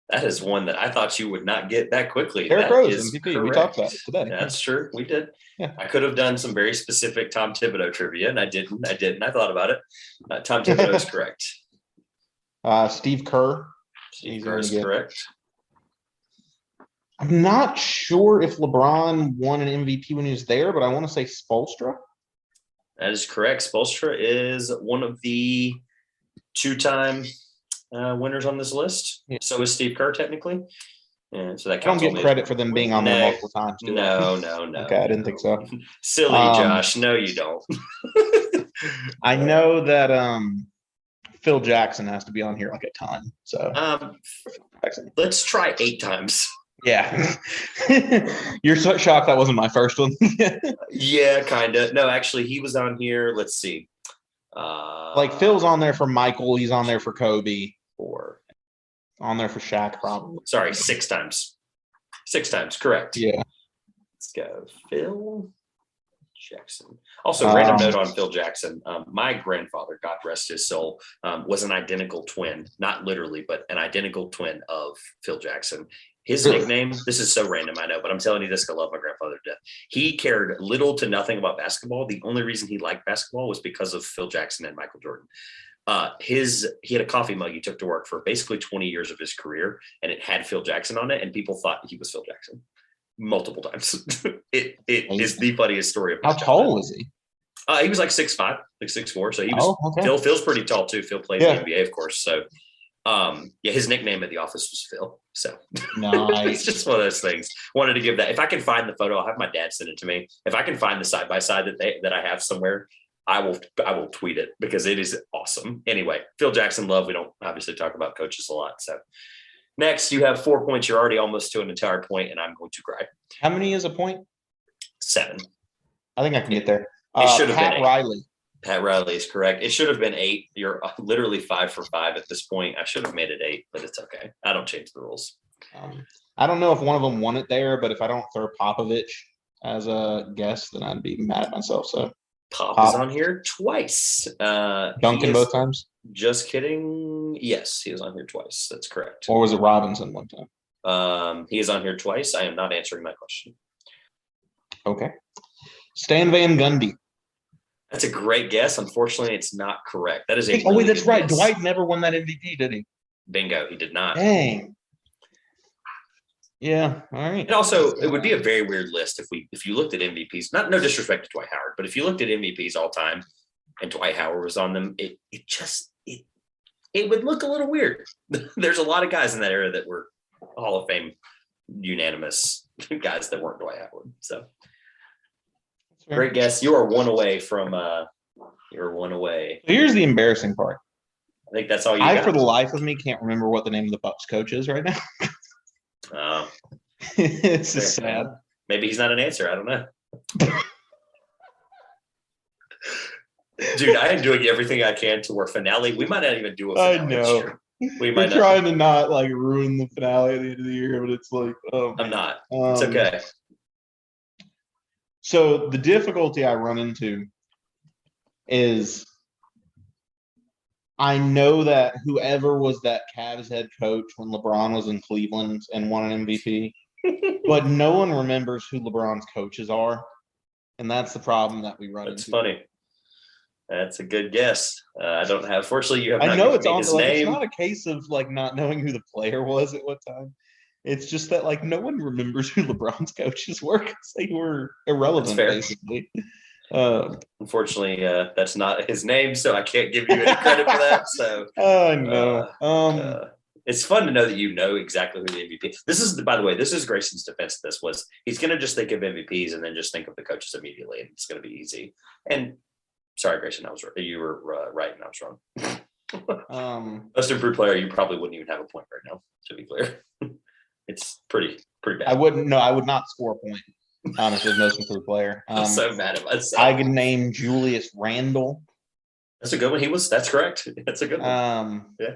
That is one that I thought you would not get that quickly. Derrick Rose, MVP. Correct. We talked about it today. That's true. We did. Yeah. I could have done some very specific Tom Thibodeau trivia, and I didn't. I thought about it. Tom Thibodeau is correct. Steve Kerr. Steve Kerr is correct. I'm not sure if LeBron won an MVP when he was there, but I want to say Spoelstra. That is correct. Spoelstra is one of the 2-time winners on this list. Yeah. So is Steve Kerr technically. And so that counts. I don't get credit for them being on there multiple times. No. Okay, I didn't think so. Silly Josh. No, you don't. I know that Phil Jackson has to be on here a ton. So let's try 8 times. Yeah. You're so shocked that wasn't my first one. Yeah, kind of. No, actually, he was on here. Let's see. Phil's on there for Michael. He's on there for Kobe. 4. On there for Shaq, probably. Sorry, 6 times. 6 times, correct. Yeah. Let's go. Phil Jackson. Also, random note on Phil Jackson. My grandfather, God rest his soul, was an identical twin. Not literally, but an identical twin of Phil Jackson. His nickname, this is so random, I know, but I'm telling you this because I love my grandfather to death. He cared little to nothing about basketball. The only reason he liked basketball was because of Phil Jackson and Michael Jordan. He had a coffee mug he took to work for basically 20 years of his career, and it had Phil Jackson on it, and people thought he was Phil Jackson multiple times. It is the funniest story of my childhood. How tall was he? He was 6'5", 6'4", so he was Phil's pretty tall too. Phil played in the NBA, of course. So his nickname at the office was Phil. So nice. It's just one of those things. Wanted to give that. If I can find the photo, I'll have my dad send it to me. If I can find the side by side that I have somewhere, I will tweet it because it is awesome. Anyway, Phil Jackson love. We don't obviously talk about coaches a lot. So next, you have 4 points. You're already almost to an entire point, and I'm going to cry. How many is a point? 7. I think I can get there. It should have been 8. Riley. Pat Riley is correct. It should have been 8. You're literally 5 for 5 at this point. I should have made it 8, but it's okay. I don't change the rules. I don't know if one of them won it there, but if I don't throw Popovich as a guest, then I'd be mad at myself. So Pop is on here twice. Duncan both times? Just kidding. Yes, he is on here twice. That's correct. Or was it Robinson one time? He is on here twice. I am not answering that question. Okay. Stan Van Gundy. That's a great guess. Unfortunately, it's not correct. That is a wait, that's right. Guess. Dwight never won that MVP, did he? Bingo, he did not. Dang. Yeah, all right. And also, it would be a very weird list if you looked at MVPs. No disrespect to Dwight Howard, but if you looked at MVPs all time and Dwight Howard was on them, it would look a little weird. There's a lot of guys in that era that were Hall of Fame unanimous guys that weren't Dwight Howard. So great guess. You are 1 away from. You're 1 away. Here's the embarrassing part. I think that's all you got. For the life of me, can't remember what the name of the Bucks coach is right now. It's just sad. Maybe he's not an answer. I don't know. Dude, I am doing everything I can to our finale. We might not even do a finale. I know. We might trying to not like ruin the finale at the end of the year, but it's like, I'm not. It's okay. So the difficulty I run into is I know that whoever was that Cavs head coach when LeBron was in Cleveland and won an MVP, but no one remembers who LeBron's coaches are. And that's the problem that we run into. That's funny. That's a good guess. I don't have, fortunately, you have not I know his name. It's not a case of like not knowing who the player was at what time. It's just that like no one remembers who LeBron's coaches were because they were irrelevant, basically. Unfortunately, that's not his name, so I can't give you any credit for that. So, no. It's fun to know that you know exactly who the MVP. This is, by the way, this is Grayson's defense. This was he's going to just think of MVPs and then just think of the coaches immediately, and it's going to be easy. And sorry, Grayson, you were right, and I was wrong. Most improved player, you probably wouldn't even have a point right now. To be clear, it's pretty bad. I would not score a point. Honestly, most improved player. I'm so mad at myself. I can name Julius Randle. That's a good one. That's correct. That's a good one. Yeah.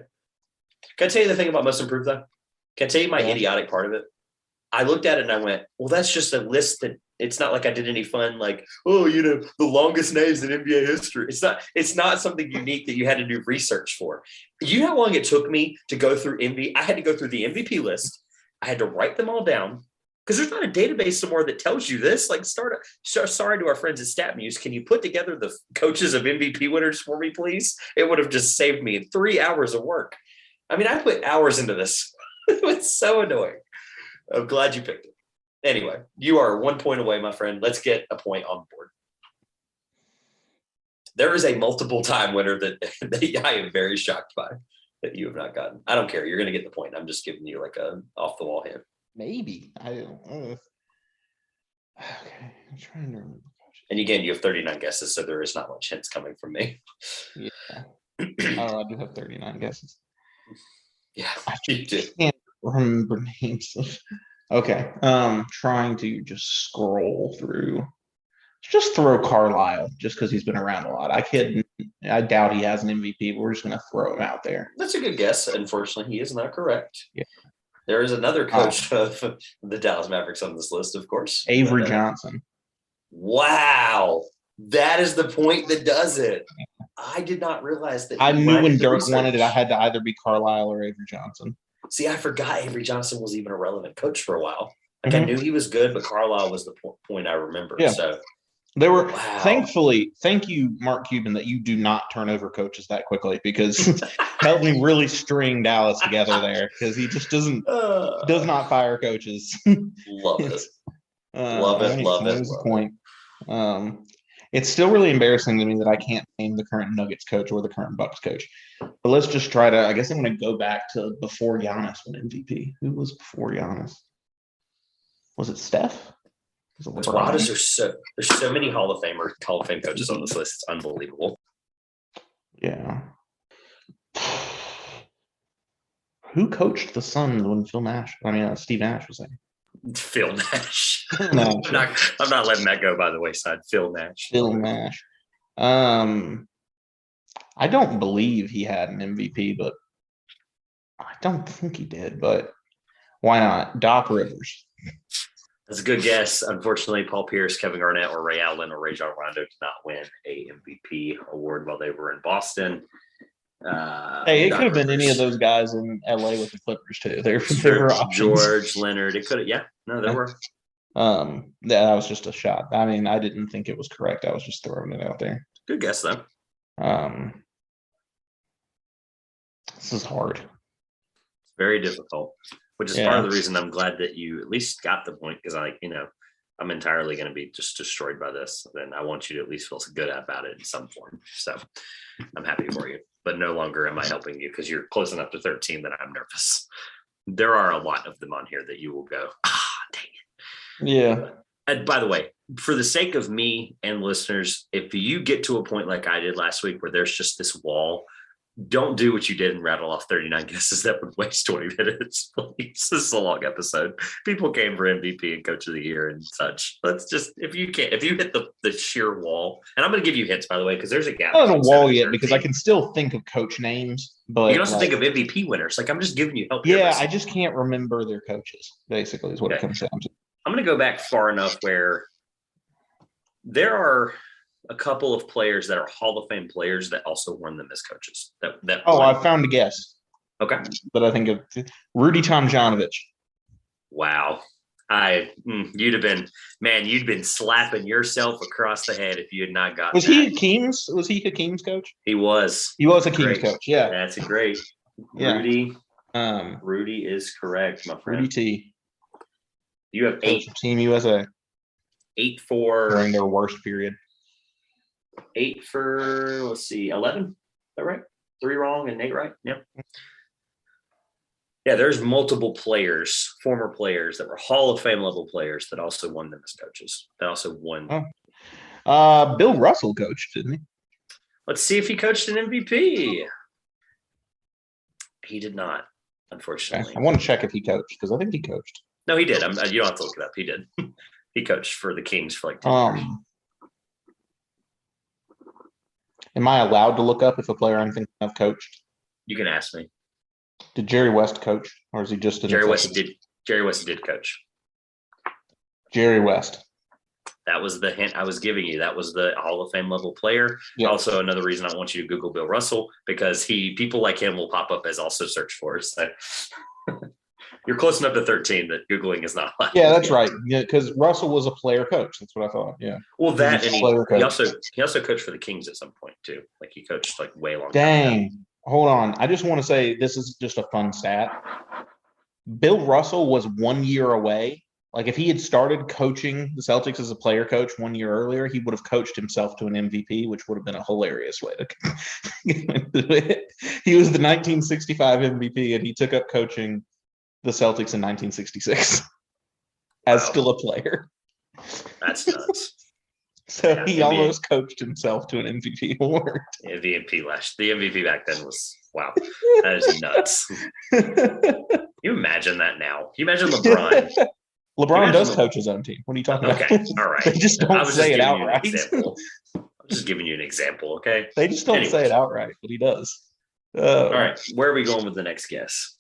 Can I tell you the thing about most improved though? Can I tell you my idiotic part of it? I looked at it and I went, well, that's just a list that it's not like I did any fun, like, the longest names in NBA history. It's not something unique that you had to do research for. You know how long it took me to go through I had to go through the MVP list. I had to write them all down. Because there's not a database somewhere that tells you this. Like, sorry to our friends at StatMuse. Can you put together the coaches of MVP winners for me, please? It would have just saved me 3 hours of work. I mean, I put hours into this. It was so annoying. I'm glad you picked it. Anyway, you are 1 point away, my friend. Let's get a point on board. There is a multiple time winner that I am very shocked by that you have not gotten. I don't care. You're going to get the point. I'm just giving you like a off the wall hint. Maybe. I don't know. Okay. I'm trying to remember. And again, you have 39 guesses, so there is not much hints coming from me. Yeah. I do have 39 guesses. Yeah, you do. I can't remember names. Okay. Trying to just scroll through. Just throw Carlisle just because he's been around a lot. I doubt he has an MVP, but we're just going to throw him out there. That's a good guess. Unfortunately, he is not correct. Yeah. There is another coach of the Dallas Mavericks on this list, of course. Avery Johnson. Wow. That is the point that does it. I did not realize that. I knew when Dirk wanted it, I had to either be Carlisle or Avery Johnson. See, I forgot Avery Johnson was even a relevant coach for a while. Like, I knew he was good, but Carlisle was the point I remember. Yeah. So there were, thankfully, thank you, Mark Cuban, that you do not turn over coaches that quickly because helped me really string Dallas together there because he just does not fire coaches. Love it. Love it. Point. It's still really embarrassing to me that I can't name the current Nuggets coach or the current Bucks coach. But let's just try to, I guess I'm going to go back to before Giannis won MVP. Who was before Giannis? Was it Steph? Those bodies are there's so many Hall of Fame coaches on this list. It's unbelievable. Yeah. Who coached the Suns when Steve Nash was there? Phil Nash. Nash. I'm not letting that go by the wayside. Phil Nash. Phil Nash. I don't believe he had an MVP, but I don't think he did. But why not? Doc Rivers. That's a good guess. Unfortunately, Paul Pierce, Kevin Garnett, or Ray Allen or Rajon Rondo did not win a MVP award while they were in Boston. Hey, it could have been any of those guys in LA with the Clippers too. There were options. George Leonard. It could have. Yeah, no, there were. That was just a shot. I mean, I didn't think it was correct. I was just throwing it out there. Good guess though. This is hard. It's very difficult, which is part of the reason I'm glad that you at least got the point, because I'm entirely going to be just destroyed by this. Then I want you to at least feel good about it in some form. So I'm happy for you, but no longer am I helping you because you're close enough to 13 that I'm nervous. There are a lot of them on here that you will go, dang it. Yeah. And by the way, for the sake of me and listeners, if you get to a point like I did last week where there's just this wall, don't do what you did and rattle off 39 guesses. That would waste 20 minutes. Please. This is a long episode. People came for MVP and Coach of the Year and such. Let's just, if you hit the sheer wall, and I'm going to give you hints, by the way, because there's a gap. Not a wall yet, because I can still think of coach names, but you can also think of MVP winners. Like, I'm just giving you help. Yeah, I just can't remember their coaches, basically, is what it comes down to. I'm going to go back far enough where there are a couple of players that are Hall of Fame players that also won them as coaches. I found a guess. Okay. But I think of Rudy Tomjanovich. Wow. You'd been slapping yourself across the head if you had not gotten Was he Hakeem's coach? He was. He was Hakeem's coach, yeah. That's a great. Yeah. Rudy is correct, my friend. Rudy T. You have 8. Team USA. 8 for during their worst period. 8 for 11. Is that right? 3 wrong and 8 right. Yep. Yeah, there's multiple players, former players that were Hall of Fame level players that also won them as coaches. That also won. Bill Russell coached, didn't he? Let's see if he coached an MVP. He did not, unfortunately. Okay. I want to check if he coached, because I think he coached. No, he did. You don't have to look it up. He did. He coached for the Kings for like 10 years. Am I allowed to look up if a player I'm thinking of coached? You can ask me. Did Jerry West coach, or is he just Jerry West did coach. Jerry West. That was the hint I was giving you. That was the Hall of Fame level player. Yep. Also, another reason I want you to Google Bill Russell, because people like him will pop up as also search for. So you're close enough to 13 that Googling is not allowed. Yeah, that's right. Yeah, because Russell was a player coach. That's what I thought. Yeah. Well, that and he also coached for the Kings at some point too. Like he coached like way long. Dang. Hold on. I just want to say this is just a fun stat. Bill Russell was 1 year away. Like if he had started coaching the Celtics as a player coach 1 year earlier, he would have coached himself to an MVP, which would have been a hilarious way to He was the 1965 MVP, and he took up coaching the Celtics in 1966 as still a player. That's nuts. So he almost coached himself to an MVP award. Yeah, the MVP back then was, wow, that is nuts. You imagine that now? You imagine LeBron. LeBron does coach his own team. What are you talking about? Okay, all right. They just don't say it outright. I'm just giving you an example, okay? They just don't say it outright, but he does. All right, where are we going with the next guess?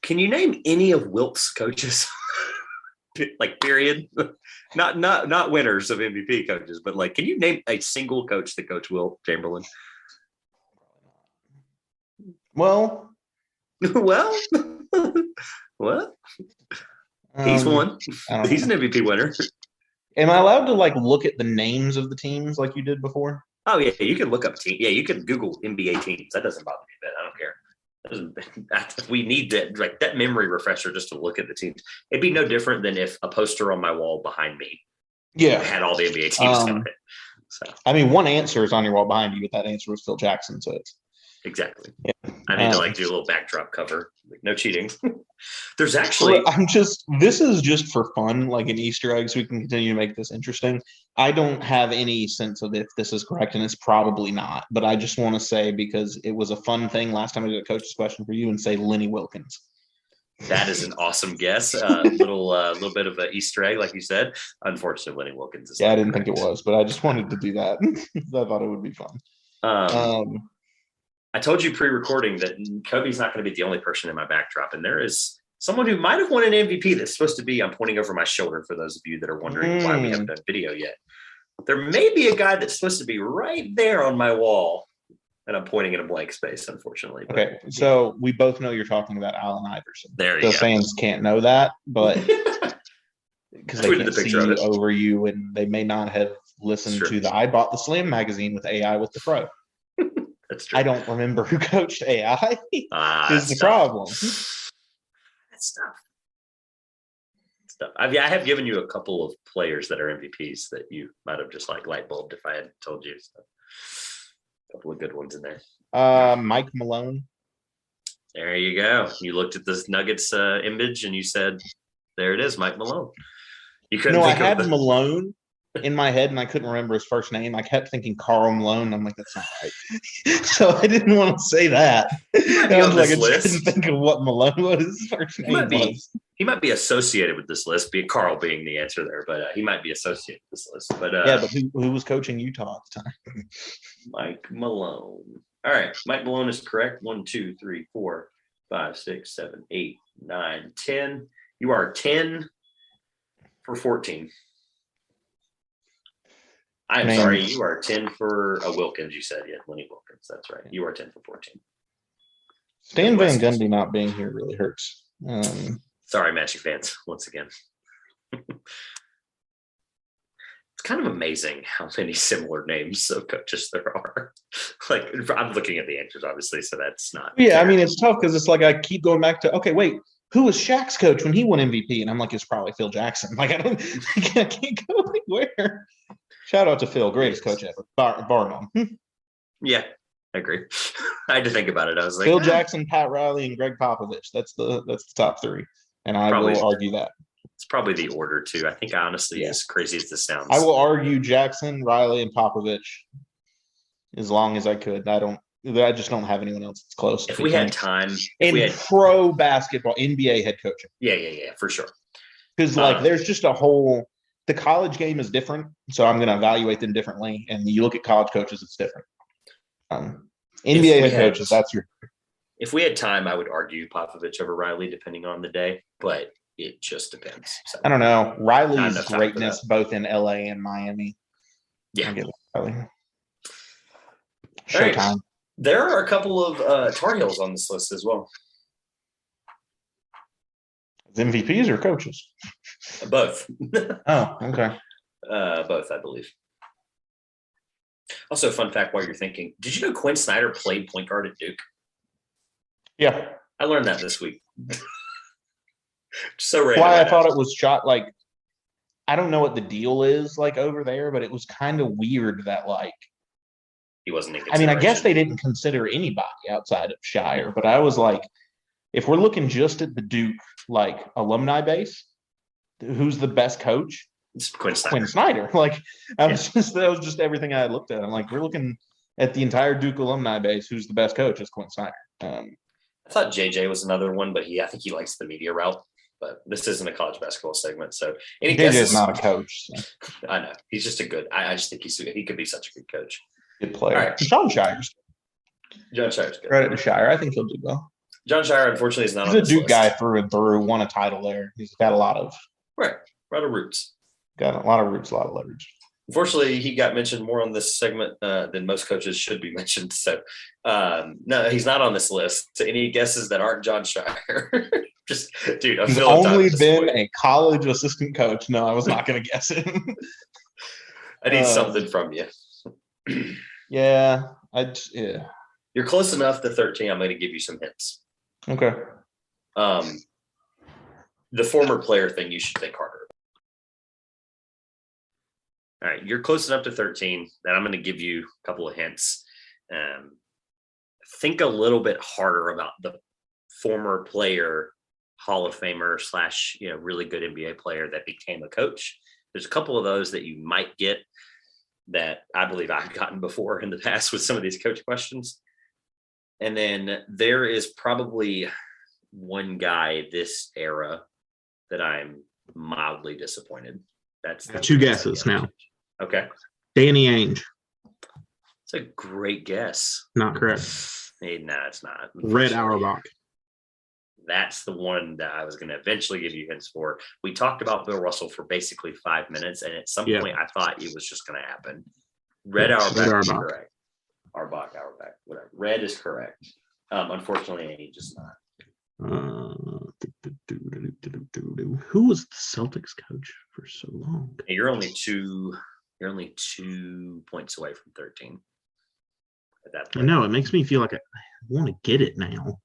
Can you name any of Wilt's coaches? Like period, not winners of MVP coaches, but like, can you name a single coach that coached Wilt Chamberlain? Well, what? He's one. He's an MVP winner. Am I allowed to like look at the names of the teams like you did before? Oh yeah, you can look up team. Yeah, you can Google NBA teams. That doesn't bother me a bit. I don't care. We need that memory refresher just to look at the teams. It'd be no different than if a poster on my wall behind me had all the NBA teams on it. So I mean, one answer is on your wall behind you, but that answer was Phil Jackson, so it's exactly. Yeah. I need to do a little backdrop cover. Like, no cheating. There's actually, this is just for fun, like an Easter egg, so we can continue to make this interesting. I don't have any sense of if this is correct, and it's probably not, but I just want to say, because it was a fun thing last time I did a coach's question for you, and say Lenny Wilkins. that is an awesome guess. Little bit of an Easter egg, like you said. Unfortunately, Lenny Wilkins is. Yeah, I didn't think it was, but I just wanted to do that. I thought it would be fun. I told you pre-recording that Kobe's not going to be the only person in my backdrop, and there is someone who might have won an MVP that's supposed to be. I'm pointing over my shoulder for those of you that are wondering why we haven't done video yet. There may be a guy that's supposed to be right there on my wall, and I'm pointing in a blank space, unfortunately. But, okay, so we both know you're talking about Allen Iverson. There you go. The fans can't know that, but because they can't see over you, and they may not have listened to the I Bought the Slam magazine with AI with the Pro. That's true. I don't remember who coached AI. Is the problem. That's stuff. I have given you a couple of players that are MVPs that you might have just like light bulbed if I had told you. So, a couple of good ones in there. Mike Malone. There you go. You looked at this Nuggets image and you said, "There it is, Mike Malone." You couldn't. No, I had Malone in my head and I couldn't remember his first name. I kept thinking Karl Malone. I'm like, that's not right. So I didn't want to say that. I was like, I just couldn't think of what Malone was his first name was. He might be associated with this list, Carl being the answer there, but he might be associated with this list. But yeah, but who was coaching Utah at the time? Mike Malone. All right, Mike Malone is correct. 1, 2, 3, 4, 5, 6, 7, 8, 9, 10. You are 10 for 14. I'm sorry, you are 10 for Wilkins, you said. Yeah, Lenny Wilkins. That's right. You are 10 for 14. Stan Van Gundy not being here really hurts. Sorry, Matchy fans, once again. It's kind of amazing how many similar names of coaches there are. Like, I'm looking at the answers, obviously, so that's not. Yeah, fair. I mean, it's tough because it's like I keep going back to, okay, wait, who was Shaq's coach when he won MVP? And I'm like, it's probably Phil Jackson. Like, I can't go anywhere. Shout out to Phil, greatest coach ever, bar none. Yeah, I agree. I had to think about it. I was like, Phil Jackson, Pat Riley, and Greg Popovich. That's the top three, and I will argue that. It's probably the order too. I think honestly, as crazy as this sounds, I will argue Jackson, Riley, and Popovich as long as I could. I just don't have anyone else that's close. If we had time, pro basketball, NBA head coaching. Yeah, for sure. Because there's just a whole. The college game is different, so I'm going to evaluate them differently. And you look at college coaches, it's different. NBA head coaches, that's your. If we had time, I would argue Popovich over Riley, depending on the day, but it just depends. So, I don't know. Riley's greatness, both in LA and Miami. Yeah. Riley. Showtime. Right. There are a couple of Tar Heels on this list as well. MVPs or coaches? Both. Oh, okay. Both, I believe. Also, fun fact while you're thinking, did you know Quinn Snyder played point guard at Duke? Yeah. I learned that this week. So random. Why I thought it was shot like, I don't know what the deal is like over there, but it was kind of weird that like, he wasn't in consideration. I mean, I guess they didn't consider anybody outside of Shire, but I was like, if we're looking just at the Duke like alumni base, who's the best coach? It's Quinn Snyder. Like that was just everything I had looked at. I'm like, we're looking at the entire Duke alumni base. Who's the best coach? It's Quinn Snyder. I thought JJ was another one, but I think he likes the media route. But this isn't a college basketball segment, so any JJ is not a coach. So. I know he's just a good. I just think he could be such a good coach. Good player. All right. John Shire's good. Credit to Shire. I think he'll do well. John Shire, unfortunately, is not. He's a Duke guy through and through. Won a title there. He's got a lot of roots. Got a lot of roots, a lot of leverage. Unfortunately, he got mentioned more on this segment than most coaches should be mentioned. So, no, he's not on this list. So any guesses that aren't John Shire? Just, dude, he's only been a college assistant coach. No, I was not going to guess it. I need something from you. Yeah. You're close enough to 13. I'm going to give you some hints. Okay. The former player thing, you should think harder. All right, you're close enough to 13 that I'm going to give you a couple of hints. Think a little bit harder about the former player Hall of Famer / really good NBA player that became a coach. There's a couple of those that you might get that I believe I've gotten before in the past with some of these coach questions. And then there is probably one guy this era that I'm mildly disappointed. That's two guesses now. Okay. Danny Ainge. It's a great guess. Not correct. No, it's not. Red Auerbach. That's the one that I was going to eventually give you hints for. We talked about Bill Russell for basically 5 minutes, and at some point I thought it was just going to happen. Red Auerbach is correct. Auerbach, whatever. Red is correct. Unfortunately, Ainge is not. Who was the Celtics coach for so long? Hey, you're only 2 points away from 13. At that point. I know, it makes me feel like I want to get it now.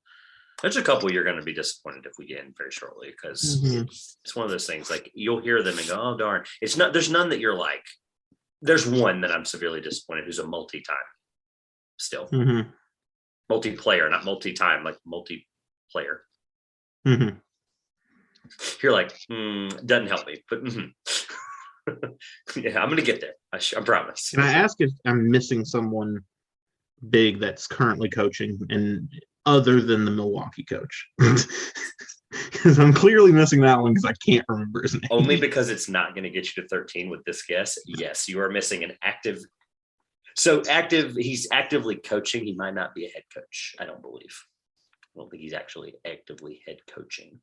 There's a couple you're going to be disappointed if we get in very shortly, because it's one of those things like you'll hear them and go, oh darn. It's not, there's none that you're like, there's one that I'm severely disappointed who's a multi-time still. Multiplayer, not multi-time, like multiplayer. You're like, doesn't help me, but yeah, I'm going to get there. I promise. Can I ask if I'm missing someone big that's currently coaching and other than the Milwaukee coach? Because I'm clearly missing that one because I can't remember his name. Only because it's not going to get you to 13 with this guess. Yes, you are missing an active. So active, he's actively coaching. He might not be a head coach, I don't believe. I don't think he's actually actively head coaching,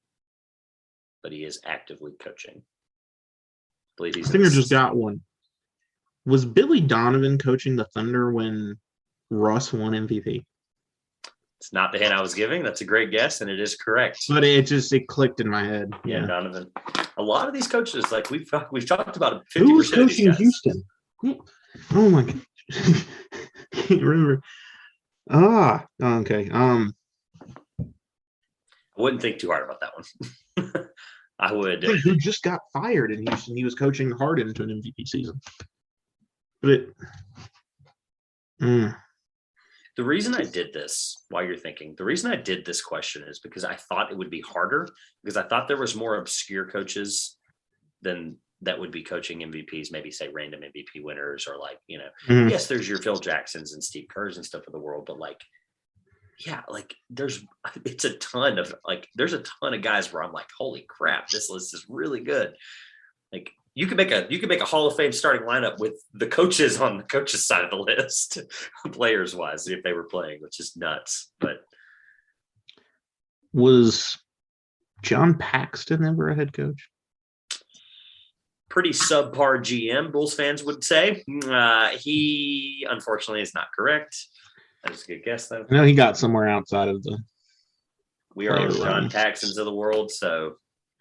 but he is actively coaching. I believe he's. I think I just got one. Was Billy Donovan coaching the Thunder when Russ won MVP? It's not the hint I was giving. That's a great guess, and it is correct. But it clicked in my head. Yeah, Donovan. A lot of these coaches, like we've talked about 50%. Who was coaching Houston? Oh my god. Can't remember. Okay. I wouldn't think too hard about that one. I would. Who just got fired in Houston? He was coaching Harden to an MVP season. But the reason I did this, while you're thinking, the reason I did this question is because I thought it would be harder, because I thought there was more obscure coaches than that would be coaching MVPs, maybe say random MVP winners, or like, yes, there's your Phil Jacksons and Steve Kerrs and stuff of the world, but like, yeah, like there's a ton of guys where I'm like, holy crap, this list is really good. Like you could make a Hall of Fame starting lineup with the coaches on the coaches side of the list, players wise, if they were playing, which is nuts. But was John Paxton ever a head coach? Pretty subpar GM, Bulls fans would say. He unfortunately is not correct. That is a good guess, though. I know he got somewhere outside of the. We are John Paxtons of the world, so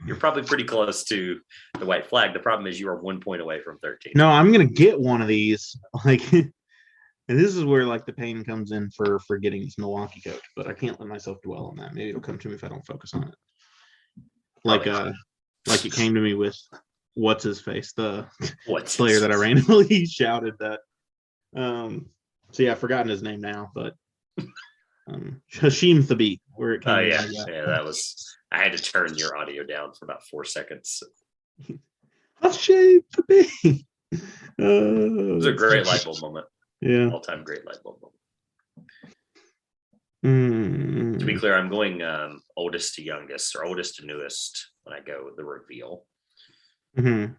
you're probably pretty close to the white flag. The problem is you are 1 point away from 13. No, I'm gonna get one of these. Like, and this is where like the pain comes in for getting this Milwaukee coach. But I can't let myself dwell on that. Maybe it'll come to me if I don't focus on it. Like it came to me with what's his face, the player that I randomly shouted that. So yeah, I've forgotten his name now, but Hashim Thabit, where it came. Oh yeah, that was. I had to turn your audio down for about 4 seconds. Hashim Thabit. It was a great light bulb moment. Yeah, all-time great light bulb moment. To be clear, I'm going oldest to youngest or oldest to newest when I go with the reveal. Because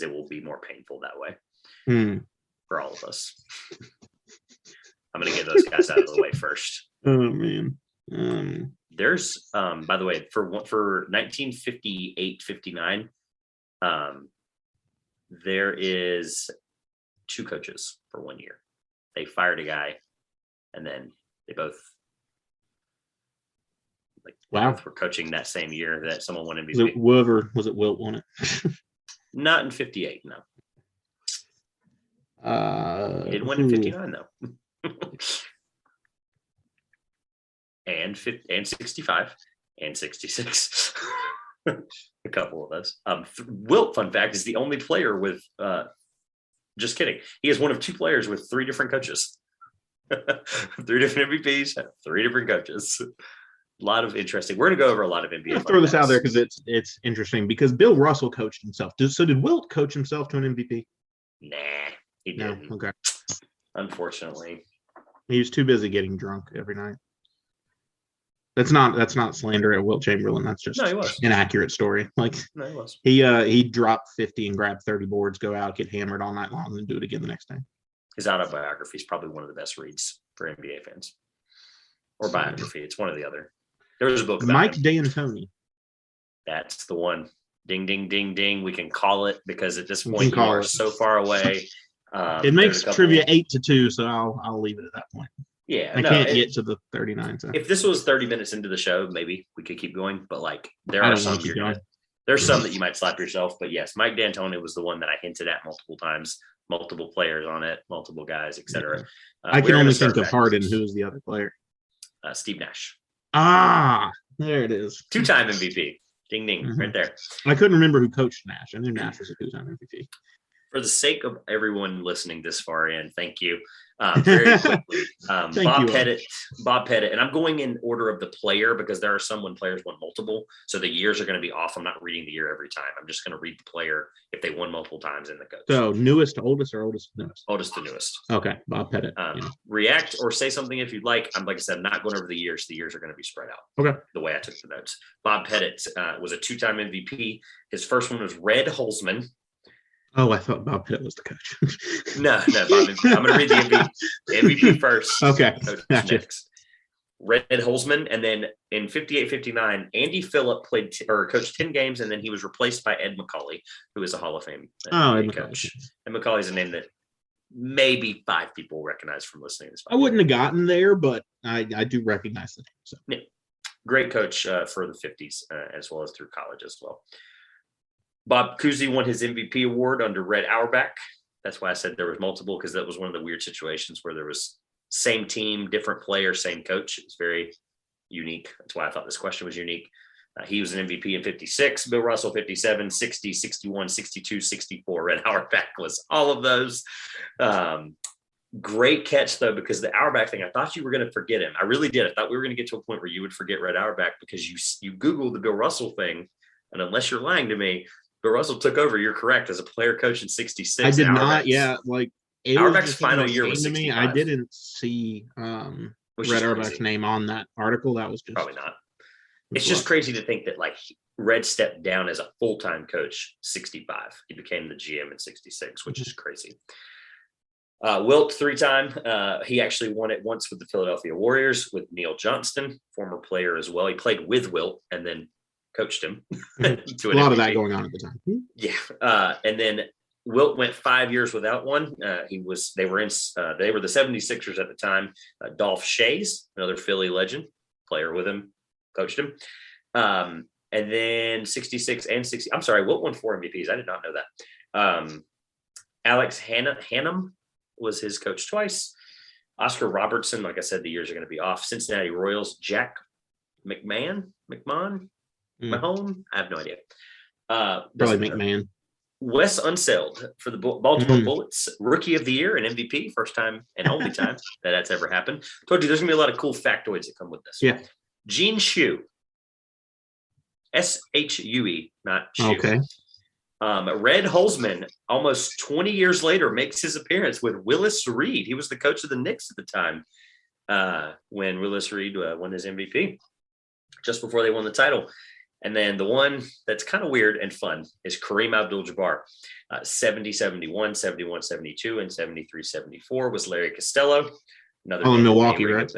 it will be more painful that way for all of us. I'm going to get those guys out of the way first. Oh, man. There's, by the way, for 1958-59, there is 2 coaches for 1 year. They fired a guy, and then they both both were coaching that same year that someone won MVP. Was it Wilt won it? Not in 58, no. He did win in 59 though. and 65 and 66. A couple of those. Wilt, fun fact, is the only player with just kidding. He is one of 2 players with 3 different coaches. 3 different MVPs, 3 different coaches. A lot of interesting. We're going to go over a lot of NBA. I'll throw this out there because it's interesting because Bill Russell coached himself. So did Wilt coach himself to an MVP? Nah, he didn't. No. Okay. Unfortunately, he was too busy getting drunk every night. That's not slander at Wilt Chamberlain. That's just he was. an accurate story. Like no, he was. He dropped 50 and grabbed 30 boards, go out, get hammered all night long, and do it again the next day. His autobiography is probably one of the best reads for NBA fans. Or biography. It's one or the other. There was a book about Mike him. D'Antoni. That's the one. Ding, ding, ding, ding. We can call it because at this point you are so far away. It makes trivia 8-2, so I'll leave it at that point. Yeah, I can't get to the 39. So. If this was 30 minutes into the show, maybe we could keep going. But like, there I are don't some want to keep going. there's some that you might slap yourself. But yes, Mike D'Antoni was the one that I hinted at multiple times. Multiple players on it, multiple guys, etc. I can only think of Harden. Who was the other player? Steve Nash. Ah, there it is. 2-time MVP. Ding, ding, right there. I couldn't remember who coached Nash. I knew Nash was a 2-time MVP. For the sake of everyone listening this far in, thank you. Very quickly, Bob Pettit, and I'm going in order of the player because there are some when players won multiple, so the years are going to be off. I'm not reading the year every time. I'm just going to read the player if they won multiple times in the coach. So newest to oldest or oldest to newest? Oldest to newest. Okay, Bob Pettit. React or say something if you'd like. Like I said, I'm not going over the years. The years are going to be spread out. Okay. The way I took the notes. Bob Pettit was a 2-time MVP. His first one was Red Holzman. Oh, I thought Bob Pettit was the coach. No, Bob. I'm going to read the MVP first. Okay. Gotcha. Next. Red Holzman, and then in 58-59, Andy Phillip coached 10 games, and then he was replaced by Ed Macauley, who is a Hall of Fame coach. Ed Macauley is a name that maybe 5 people recognize from listening to this podcast. I wouldn't have gotten there, but I do recognize the name. So. Yeah. Great coach for the 50s, as well as through college as well. Bob Cousy won his MVP award under Red Auerbach. That's why I said there was multiple, because that was one of the weird situations where there was same team, different player, same coach. It was very unique. That's why I thought this question was unique. He was an MVP in 56, Bill Russell 57, 60, 61, 62, 64. Red Auerbach was all of those. Great catch, though, because the Auerbach thing, I thought you were going to forget him. I really did. I thought we were going to get to a point where you would forget Red Auerbach because you Googled the Bill Russell thing, and unless you're lying to me, Bill Russell took over. You're correct, as a player coach in 66. I did not. Yeah, like Auerbach's final year was 65. I didn't see Red Auerbach's name on that article. That was just probably not. It's just crazy to think that like Red stepped down as a full-time coach 65. He became the GM in 66, which is crazy. Wilt 3-time. He actually won it once with the Philadelphia Warriors with Neil Johnston, former player as well. He played with Wilt and then coached him. To a lot of that going on at the time. Yeah. And then Wilt went 5 years without one. They were the 76ers at the time. Dolph Shays, another Philly legend, player with him, coached him. And then 66 and 60. I'm sorry, Wilt won 4 MVPs. I did not know that. Alex Hannum was his coach twice. Oscar Robertson, like I said, the years are going to be off. Cincinnati Royals, Jack McMahon. Mahone? I have no idea. Probably McMahon. Wes Unseld for the Baltimore Bullets, Rookie of the Year and MVP, first time and only time that's ever happened. Told you there's going to be a lot of cool factoids that come with this. Yeah. Gene Shue. Shue, not Shue. Okay. Red Holzman, almost 20 years later, makes his appearance with Willis Reed. He was the coach of the Knicks at the time when Willis Reed won his MVP, just before they won the title. And then the one that's kind of weird and fun is Kareem Abdul-Jabbar. 70-71, 71-72, and 73-74 was Larry Costello. Another in Milwaukee, right?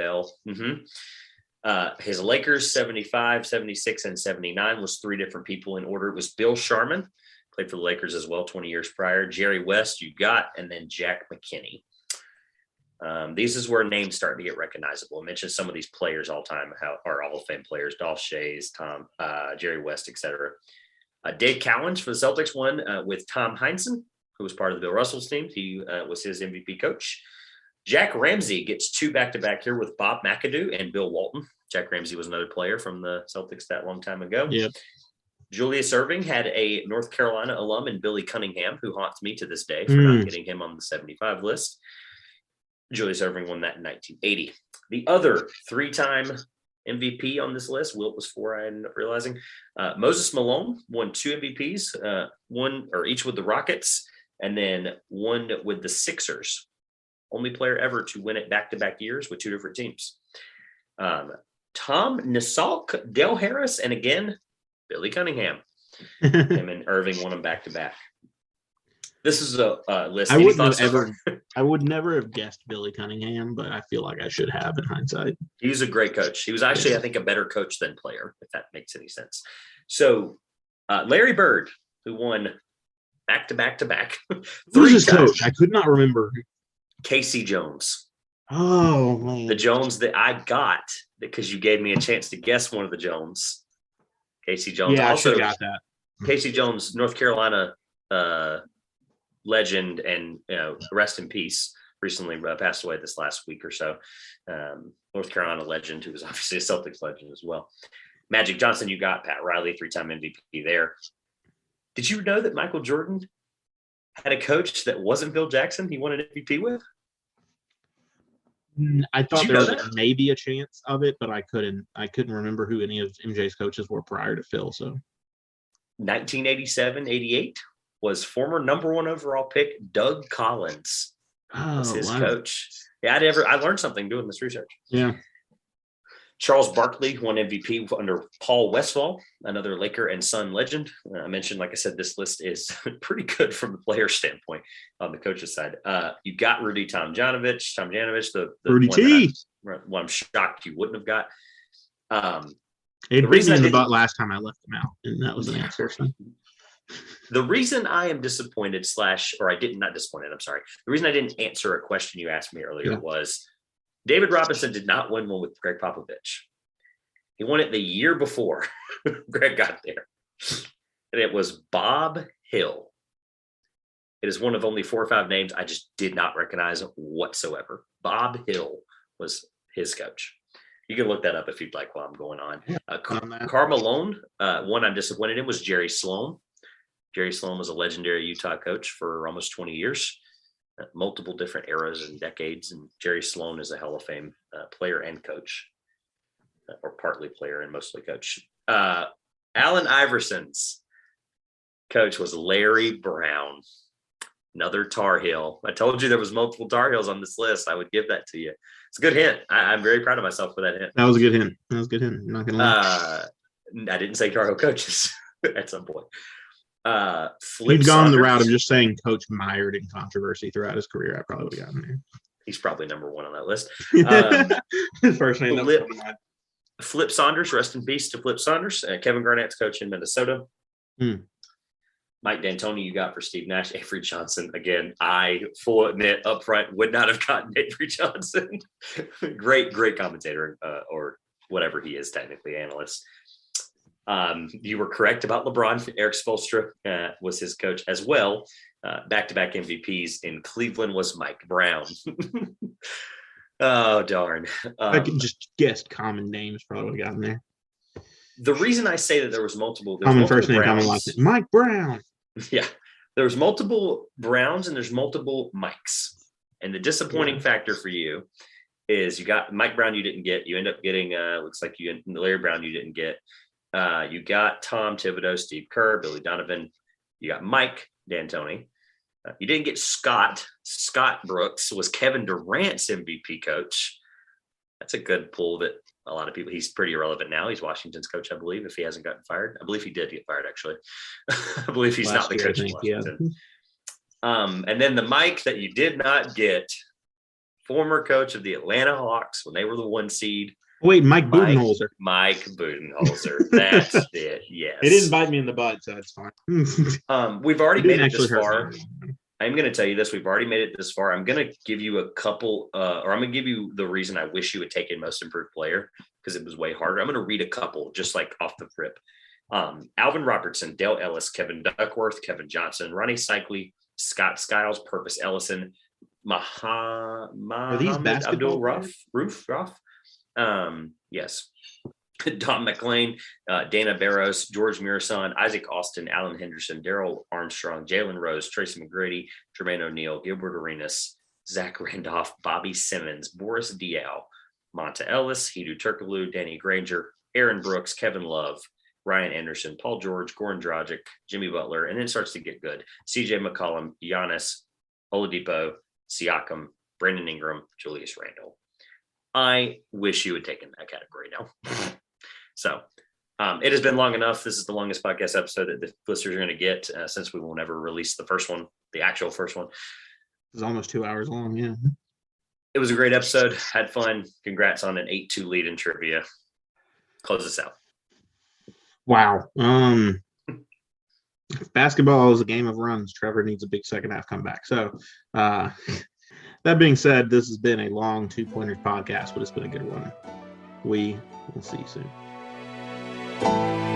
His Lakers, 75, 76, and 79 was 3 different people in order. It was Bill Sharman, played for the Lakers as well 20 years prior. Jerry West, and then Jack McKinney. These is where names start to get recognizable. I mentioned some of these players all time are Hall of Fame players: Dolph Shays, Jerry West, etc. Dave Cowens for the Celtics won with Tom Heinsohn, who was part of the Bill Russell's team. He was his MVP coach. Jack Ramsey gets 2 back-to-back here with Bob McAdoo and Bill Walton. Jack Ramsey was another player from the Celtics that long time ago. Yep. Julius Erving had a North Carolina alum in Billy Cunningham, who haunts me to this day for not getting him on the 75 list. Julius Erving won that in 1980. The other 3-time MVP on this list. Wilt was 4, I ended up realizing. Moses Malone won 2 MVPs, one or each with the Rockets, and then one with the Sixers. Only player ever to win it back-to-back years with 2 different teams. Tom Nasalk, Dale Harris, and again, Billy Cunningham. Him and Irving won them back-to-back. This is a list. I would never have guessed Billy Cunningham, but I feel like I should have in hindsight. He's a great coach. He was actually, I think, a better coach than player, if that makes any sense. So Larry Bird, who won back-to-back. Who's his coach? I could not remember. Casey Jones. Oh, man. The Jones that I got because you gave me a chance to guess one of the Jones. Casey Jones. Yeah, also, I should have got that. Casey Jones, North Carolina legend, and rest in peace. Recently passed away this last week or so. North Carolina legend, who was obviously a Celtics legend as well. Magic Johnson, you got Pat Riley, 3-time MVP there. Did you know that Michael Jordan had a coach that wasn't Bill Jackson he won an MVP with? I thought there was maybe a chance of it, but I couldn't remember who any of MJ's coaches were prior to Phil. So 1987-88 was former number 1 overall pick Doug Collins. Was his coach. Yeah, I learned something doing this research. Yeah. Charles Barkley won MVP under Paul Westphal, another Laker and Sun legend. I mentioned, like I said, this list is pretty good from the player standpoint on the coach's side. You got Rudy Tomjanovich, the Rudy T. One I'm shocked you wouldn't have got. It bit me in the butt last time I left them out, and that was an answer. So. The reason I am disappointed not disappointed, I'm sorry. The reason I didn't answer a question you asked me earlier was David Robinson did not win one with Greg Popovich. He won it the year before Greg got there. And it was Bob Hill. It is one of only 4 or 5 names I just did not recognize whatsoever. Bob Hill was his coach. You can look that up if you'd like while I'm going on. Karl Malone, one I'm disappointed in was Jerry Sloan. Jerry Sloan was a legendary Utah coach for almost 20 years. Multiple different eras and decades, and Jerry Sloan is a Hall of Fame player and coach, or partly player and mostly coach. Allen Iverson's coach was Larry Brown, another Tar Heel. I told you there was multiple Tar Heels on this list. I would give that to you. It's a good hint. I'm very proud of myself for that hint. That was a good hint. I'm not gonna lie. I didn't say Tar Heel coaches at some point. He'd gone the route of just saying Coach mired in controversy throughout his career. I probably would have gotten there. He's probably number 1 on that list. His first name. Flip Saunders, rest in peace to Flip Saunders. Kevin Garnett's coach in Minnesota. Mike D'Antoni, you got for Steve Nash. Avery Johnson, again, I full admit up front would not have gotten Avery Johnson. great commentator, or whatever he is technically, analyst. You were correct about LeBron. Eric Spoelstra was his coach as well. Back-to-back MVPs in Cleveland was Mike Brown. Oh, darn. I can just guess common names, probably would have gotten there. The reason I say that there was multiple first name, common last name. Mike Brown. Yeah. There's multiple Browns and there's multiple Mikes. And the disappointing factor for you is you got Mike Brown you didn't get. You end up getting, looks like Larry Brown you didn't get. You got Tom Thibodeau, Steve Kerr, Billy Donovan. You got Mike D'Antoni. You didn't get Scott. Scott Brooks was Kevin Durant's MVP coach. That's a good pull that a lot of people, he's pretty irrelevant now. He's Washington's coach, I believe, if he hasn't gotten fired. I believe he did get fired, actually. I believe he's not the coach in Washington. Yeah. And then the Mike that you did not get, former coach of the Atlanta Hawks when they were the 1 seed. Wait, Mike Budenholzer. Mike Budenholzer. That's it. Yes. It didn't bite me in the butt, so it's fine. We've already made it this far. I'm going to tell you this. We've already made it this far. I'm going to give you a couple, or I'm going to give you the reason I wish you had taken most improved player because it was way harder. I'm going to read a couple just like off the rip. Alvin Robertson, Dale Ellis, Kevin Duckworth, Kevin Johnson, Ronnie Cycli, Scott Skiles, Purvis Ellison, Are these basketball Ruff. Yes. Don McLean, Dana Barros, George Mirasan, Isaac Austin, Alan Henderson, Daryl Armstrong, Jalen Rose, Tracy McGrady, Jermaine O'Neal, Gilbert Arenas, Zach Randolph, Bobby Simmons, Boris Diaw, Monta Ellis, Hedo Turkoglu, Danny Granger, Aaron Brooks, Kevin Love, Ryan Anderson, Paul George, Goran Dragic, Jimmy Butler, and then it starts to get good. CJ McCollum, Giannis, Oladipo, Siakam, Brandon Ingram, Julius Randle. I wish you had taken that category now. So it has been long enough. This is the longest podcast episode that the listeners are going to get since we will never release the first one, the actual first one. It's almost 2 hours long. Yeah. It was a great episode. Had fun. Congrats on an 8-2 lead in trivia. Close this out. Wow. Basketball is a game of runs. Trevor needs a big second half comeback. So that being said, this has been a long 2-pointers podcast, but it's been a good one. We will see you soon.